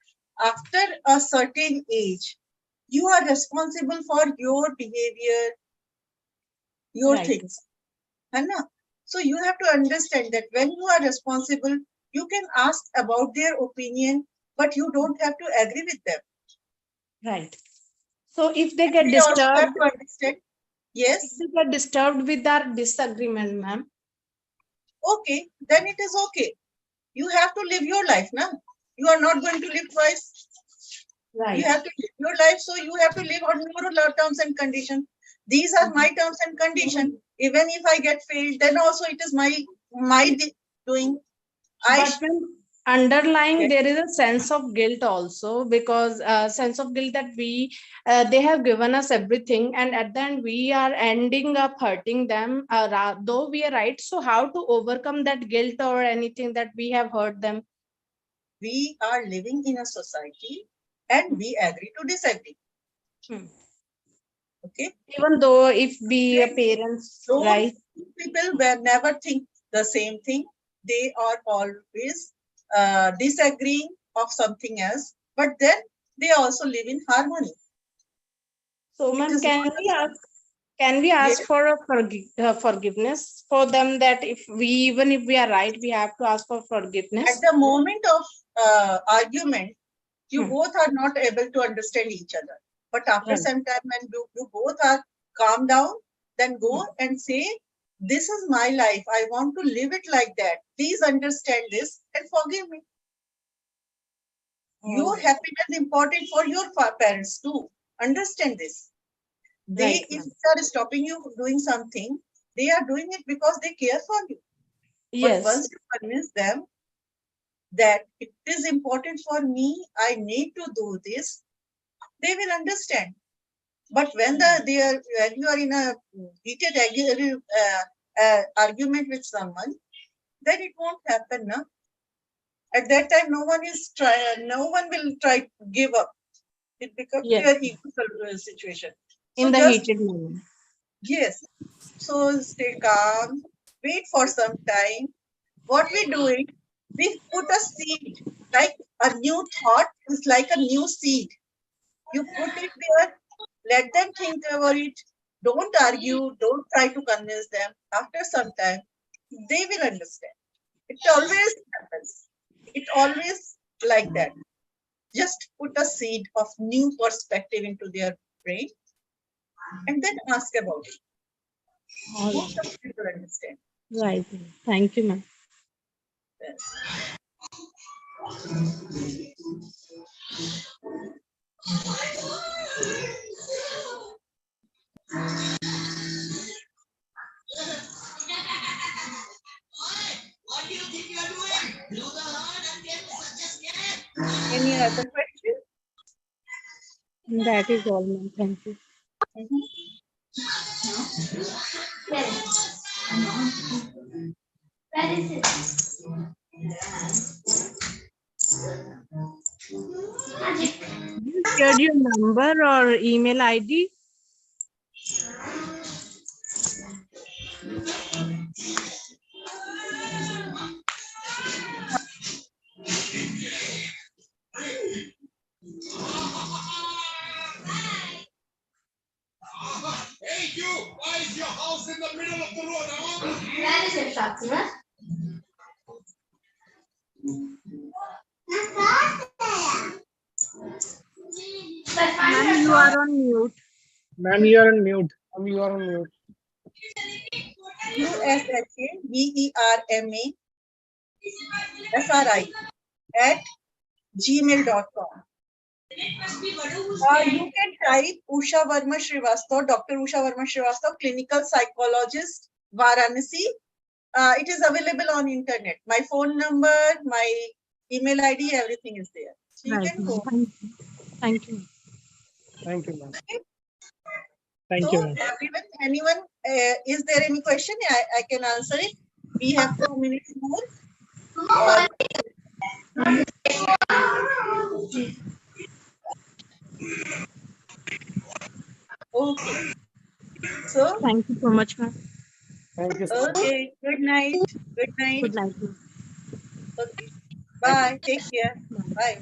after a certain age, you are responsible for your behavior, your things. Hanna? So you have to understand that when you are responsible, you can ask about their opinion, but you don't have to agree with them.
Right. So if they get disturbed,
yes,
if they get disturbed with our disagreement, ma'am.
Okay, then it is okay. You have to live your life now. You are not going to live twice.
Right.
You have to live your life, so you have to live on your terms and conditions. These are my terms and conditions. Even if I get failed, then also it is my doing.
But when underlying there is a sense of guilt also, because sense of guilt that we they have given us everything and at the end we are ending up hurting them though we are right. So how to overcome that guilt or anything that we have hurt them?
We are living in a society and we agree to disagree. Okay.
Even though if we are parents, right?
People will never think the same thing. They are always disagreeing of something else, but then they also live in harmony.
So, ma'am, can we ask for a forgiveness for them, that even if we are right, we have to ask for forgiveness?
At the moment of argument, you both are not able to understand each other. But after some time, when you both are calm down, then go and say, this is my life. I want to live it like that. Please understand this and forgive me. Your happiness is important for your parents too. Understand this. They, if they are stopping you doing something, they are doing it because they care for you. But once you convince them that it is important for me, I need to do this, they will understand. But when you are in a heated argument with someone, then it won't happen, no? At that time, no one will try to give up. It becomes a equal situation.
In the heated moment.
Yes. So stay calm, wait for some time. What we do it, we put a seed, like a new thought is like a new seed. You put it there, let them think about it. Don't argue, don't try to convince them. After some time, they will understand. It always happens. It always like that. Just put a seed of new perspective into their brain and then ask about it. Most of people understand.
Right. Thank you, ma'am.
Yes. Any other question?
That is all, ma'am. Thank you.
You shared your number or email ID?
Hey, you! Why is your house in the middle of the road?
Where is it, Fatima?
Ma'am, you are on mute.
Ma'am, you are on mute.
You are on mute.
USHABERMA@gmail.com. You can type Usha Verma Srivastava, Dr. Usha Verma Srivastava, clinical psychologist, Varanasi. It is available on internet. My phone number, my email ID, everything is there. So you
Right.
can go.
Thank you.
Thank you, ma'am.
Thank
So
you, ma'am.
anyone, is there any question? I can answer it. We have 2 minutes more. Okay. So
Thank you so much, ma'am.
Thank you.
Okay. Good night. Good night.
Good night.
Okay. Bye. Take care. Bye. Bye.